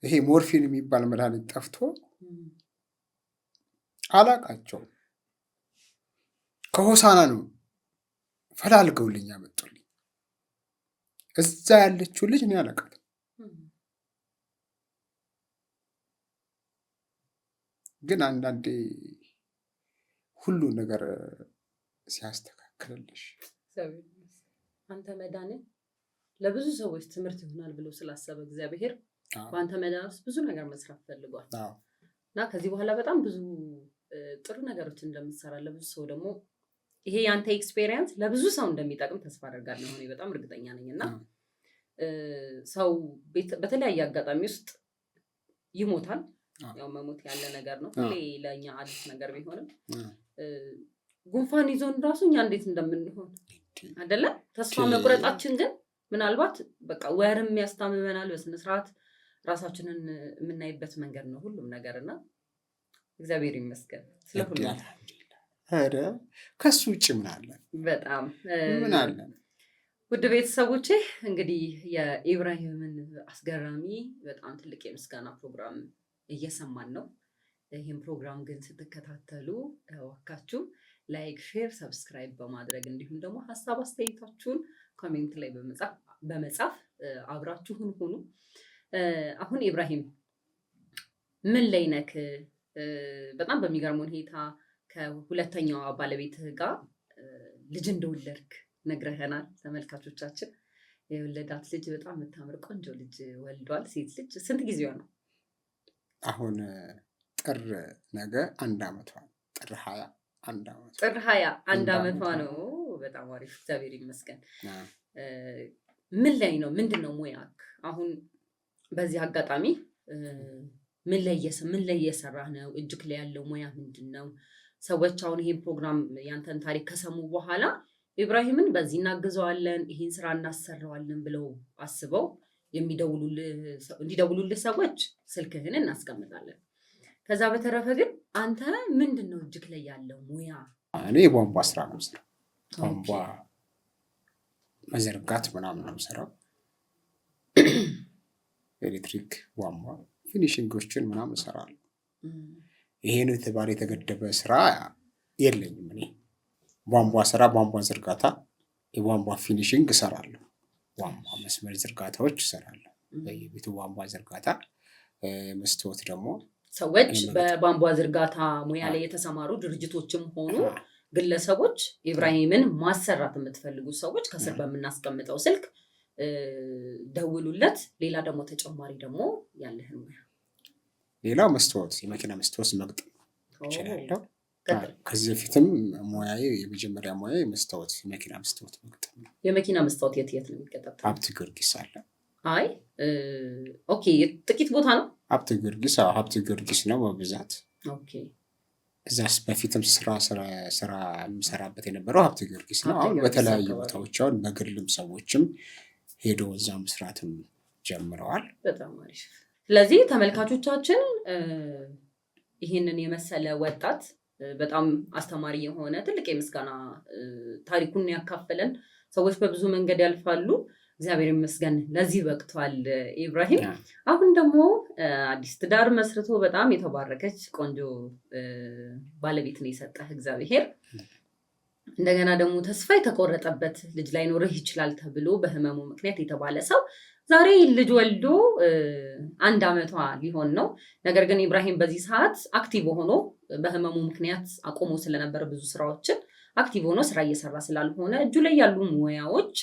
ይሄ ሞርፊን የሚባል መድኃኒት ጠፍቶ አላቃቸውም። ከሆሳና ነው ፈላልገውልኝ ያመጡልኝ። እዛ ያለችው ልጅ ነው ያለቃት። ግን አንዳንዴ ሁሉ ነገር ሲያስተካክልልሽ አንተ መዳን ለብዙ ሰዎች ትምህርት ይሆናል ብሎ ስላሰበ እግዚአብሔር በአንተ መዳን ውስጥ ብዙ ነገር መስራት ፈልጓል እና ከዚህ በኋላ በጣም ብዙ ጥሩ ነገሮች እንደምትሰራ ለብዙ ሰው ደግሞ ይሄ ያንተ ኤክስፔሪየንስ ለብዙ ሰው እንደሚጠቅም ተስፋ አደርጋለሁ። እኔ በጣም እርግጠኛ ነኝ እና ሰው በተለያየ አጋጣሚ ውስጥ ይሞታል። አዎ። ያው መሞት ያለ ነገር ነው። አዎ። ሁሌ ለእኛ አዲስ ነገር ቢሆንም ጉንፋን ይዞን ራሱ እኛ እንዴት እንደምንሆን አይደለ? ተስፋ መቁረጣችን ግን ምናልባት በቃ ወርም ያስታምመናል። በስነስርዓት ራሳችንን የምናይበት መንገድ ነው ሁሉም ነገር እና እግዚአብሔር ይመስገን ስለ ሁሉ። ኧረ ከሱ ውጭ ምን አለ? በጣም ምን አለ? ውድ ቤተሰቦቼ እንግዲህ የኢብራሂምን አስገራሚ በጣም ትልቅ የምስጋና ፕሮግራም እየሰማን ነው። ይህም ፕሮግራም ግን ስትከታተሉ እባካችሁ ላይክ፣ ሼር፣ ሰብስክራይብ በማድረግ እንዲሁም ደግሞ ሀሳብ አስተያየታችሁን ኮሜንት ላይ በመጻፍ አብራችሁን ሁኑ። አሁን ኢብራሂም ምን ላይ ነክ? በጣም በሚገርም ሁኔታ ከሁለተኛዋ ባለቤትህ ጋር ልጅ እንደወለድክ ነግረኸናል። ተመልካቾቻችን የወለዳት ልጅ በጣም የምታምር ቆንጆ ልጅ ወልዷል። ሴት ልጅ። ስንት ጊዜዋ ነው? አሁን ጥር ነገ 1 ዓመቷ ነው። ጥር 20 1 ዓመቷ። ጥር 20 1 ዓመቷ ነው። በጣም አሪፍ እግዚአብሔር ይመስገን። ምን ላይ ነው? ምንድን ነው ሙያክ? አሁን በዚህ አጋጣሚ ምን ላይ እየሰራህ ነው? እጅክ ላይ ያለው ሙያ ምንድን ነው? ሰዎች አሁን ይሄን ፕሮግራም ያንተን ታሪክ ከሰሙ በኋላ ኢብራሂምን በዚህ እናግዘዋለን፣ ይህን ስራ እናሰራዋለን ብለው አስበው እንዲደውሉልህ ሰዎች ስልክህን እናስቀምጣለን። ከዛ በተረፈ ግን አንተ ምንድን ነው እጅክ ላይ ያለው ሙያ? እኔ የቧንቧ ስራ ነው የምሰራው። ቧንቧ መዘርጋት ምናምን ነው የምሰራው። ኤሌክትሪክ ቧንቧ ፊኒሽንጎችን ምናምን እሰራለሁ። ይሄን የተባለ የተገደበ ስራ የለኝም። እኔ ቧንቧ ስራ፣ ቧንቧ ዝርጋታ፣ የቧንቧ ፊኒሽንግ እሰራለሁ። ቧንቧ መስመር ዝርጋታዎች እሰራለሁ። የቤቱ ቧንቧ ዝርጋታ፣ መስታወት ደግሞ ሰዎች በቧንቧ ዝርጋታ ሙያ ላይ የተሰማሩ ድርጅቶችም ሆኑ ግለሰቦች ኢብራሂምን ማሰራት የምትፈልጉ ሰዎች ከስር በምናስቀምጠው ስልክ ደውሉለት። ሌላ ደግሞ ተጨማሪ ደግሞ ያለህን ሙያ? ሌላው መስታወት፣ የመኪና መስታወት መግጠም እችላለሁ። ከዚህ በፊትም ሙያዬ የመጀመሪያ ሙያዬ መስታወት፣ የመኪና መስታወት መግጠም ነው። የመኪና መስታወት የት ነው የሚገጠመው? ሀብት ጊዮርጊስ አለ። አይ ኦኬ፣ ጥቂት ቦታ ነው ሀብት ጊዮርጊስ። ሀብት ጊዮርጊስ ነው በብዛት። ኦኬ። እዛስ በፊትም ስራ የምሰራበት የነበረው ሀብት ጊዮርጊስ ነው። አሁን በተለያዩ ቦታዎች አሁን በግልም ሰዎችም ሄዶ እዛ መስራትም ጀምረዋል። በጣም አሪፍ። ስለዚህ ተመልካቾቻችን ይህንን የመሰለ ወጣት በጣም አስተማሪ የሆነ ትልቅ የምስጋና ታሪኩን ያካፈለን ሰዎች በብዙ መንገድ ያልፋሉ። እግዚአብሔር ይመስገን ለዚህ በቅቷል ኢብራሂም። አሁን ደግሞ አዲስ ትዳር መስርቶ በጣም የተባረከች ቆንጆ ባለቤት ነው የሰጠህ እግዚአብሔር። እንደገና ደግሞ ተስፋ የተቆረጠበት ልጅ ላይኖርህ ይችላል ተብሎ በህመሙ ምክንያት የተባለ ሰው ዛሬ ልጅ ወልዶ 1 ዓመቷ ሊሆን ነው። ነገር ግን ኢብራሂም በዚህ ሰዓት አክቲቭ ሆኖ በህመሙ ምክንያት አቆሞ ስለነበረ ብዙ ስራዎችን አክቲቭ ሆኖ ስራ እየሰራ ስላልሆነ እጁ ላይ ያሉ ሙያዎች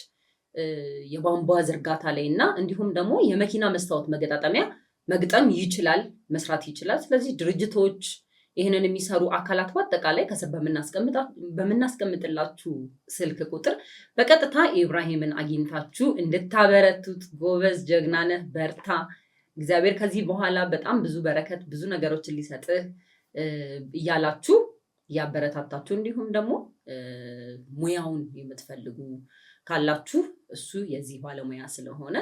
የቧንቧ ዝርጋታ ላይ እና እንዲሁም ደግሞ የመኪና መስታወት መገጣጠሚያ መግጠም ይችላል፣ መስራት ይችላል። ስለዚህ ድርጅቶች፣ ይህንን የሚሰሩ አካላት በአጠቃላይ ከስር በምናስቀምጥላችሁ ስልክ ቁጥር በቀጥታ ኢብራሂምን አግኝታችሁ እንድታበረቱት፣ ጎበዝ ጀግና ነህ፣ በርታ፣ እግዚአብሔር ከዚህ በኋላ በጣም ብዙ በረከት ብዙ ነገሮችን ሊሰጥህ እያላችሁ እያበረታታችሁ፣ እንዲሁም ደግሞ ሙያውን የምትፈልጉ ካላችሁ እሱ የዚህ ባለሙያ ስለሆነ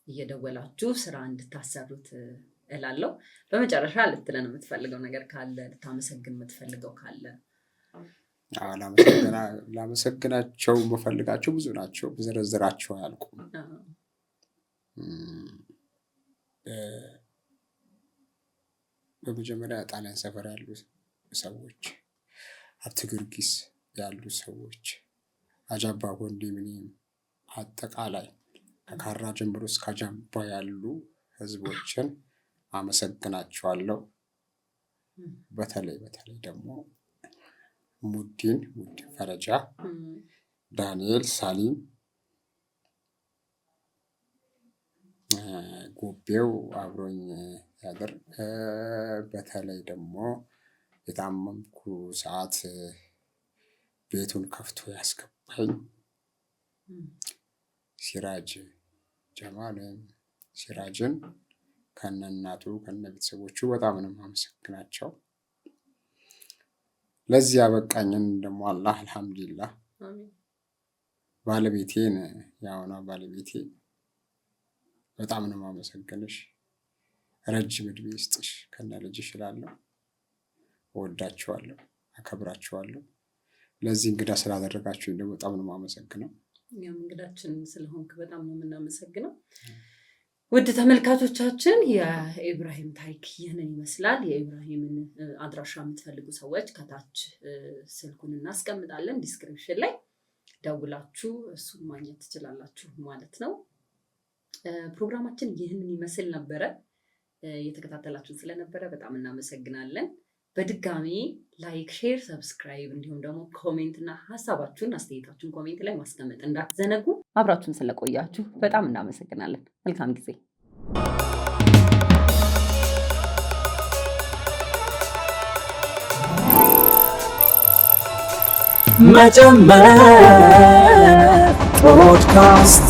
እየደወላችሁ ስራ እንድታሰሩት እላለሁ። በመጨረሻ ልትለን የምትፈልገው ነገር ካለ፣ ልታመሰግን የምትፈልገው ካለ? ላመሰግናቸው የምፈልጋቸው ብዙ ናቸው፣ ብዘረዝራቸው አያልቁም። በመጀመሪያ ጣሊያን ሰፈር ያሉ ሰዎች፣ ሀብት ጊዮርጊስ ያሉ ሰዎች፣ አጃባ ኮንዶሚኒየም፣ አጠቃላይ ከካራ ጀምሮ እስከ አጃባ ያሉ ህዝቦችን አመሰግናቸዋለሁ። በተለይ ደግሞ ሙዲን ፈረጃ፣ ዳንኤል፣ ሳሊም፣ ጎቤው አብሮኝ ያገር፣ በተለይ ደግሞ የታመምኩ ሰዓት ቤቱን ከፍቶ ያስገባኝ ሲራጅ ጀማልን፣ ሲራጅን ከነ እናቱ ከነ ቤተሰቦቹ በጣም ነው የማመሰግናቸው። ለዚህ ያበቃኝን ደግሞ አላህ አልሐምዱሊላህ ባለቤቴን ያውና ባለቤቴ በጣም ነው የማመሰግንሽ። ረጅም እድሜ ይስጥሽ ከነ ልጅሽ እላለሁ። እወዳችኋለሁ፣ አከብራችኋለሁ። ለዚህ እንግዳ ስላደረጋችሁኝ ደግሞ በጣም ነው የማመሰግነው። እኛም እንግዳችን ስለሆንክ በጣም ነው የምናመሰግነው። ውድ ተመልካቾቻችን የኢብራሂም ታሪክ ይህንን ይመስላል። የኢብራሂምን አድራሻ የምትፈልጉ ሰዎች ከታች ስልኩን እናስቀምጣለን፣ ዲስክሪፕሽን ላይ ደውላችሁ እሱን ማግኘት ትችላላችሁ ማለት ነው። ፕሮግራማችን ይህንን ይመስል ነበረ። የተከታተላችሁን ስለነበረ በጣም እናመሰግናለን። በድጋሚ ላይክ፣ ሼር፣ ሰብስክራይብ እንዲሁም ደግሞ ኮሜንት እና ሀሳባችሁን አስተያየታችሁን ኮሜንት ላይ ማስቀመጥ እንዳትዘነጉ። አብራችሁን ስለቆያችሁ በጣም እናመሰግናለን። መልካም ጊዜ። መጀመር ፖድካስት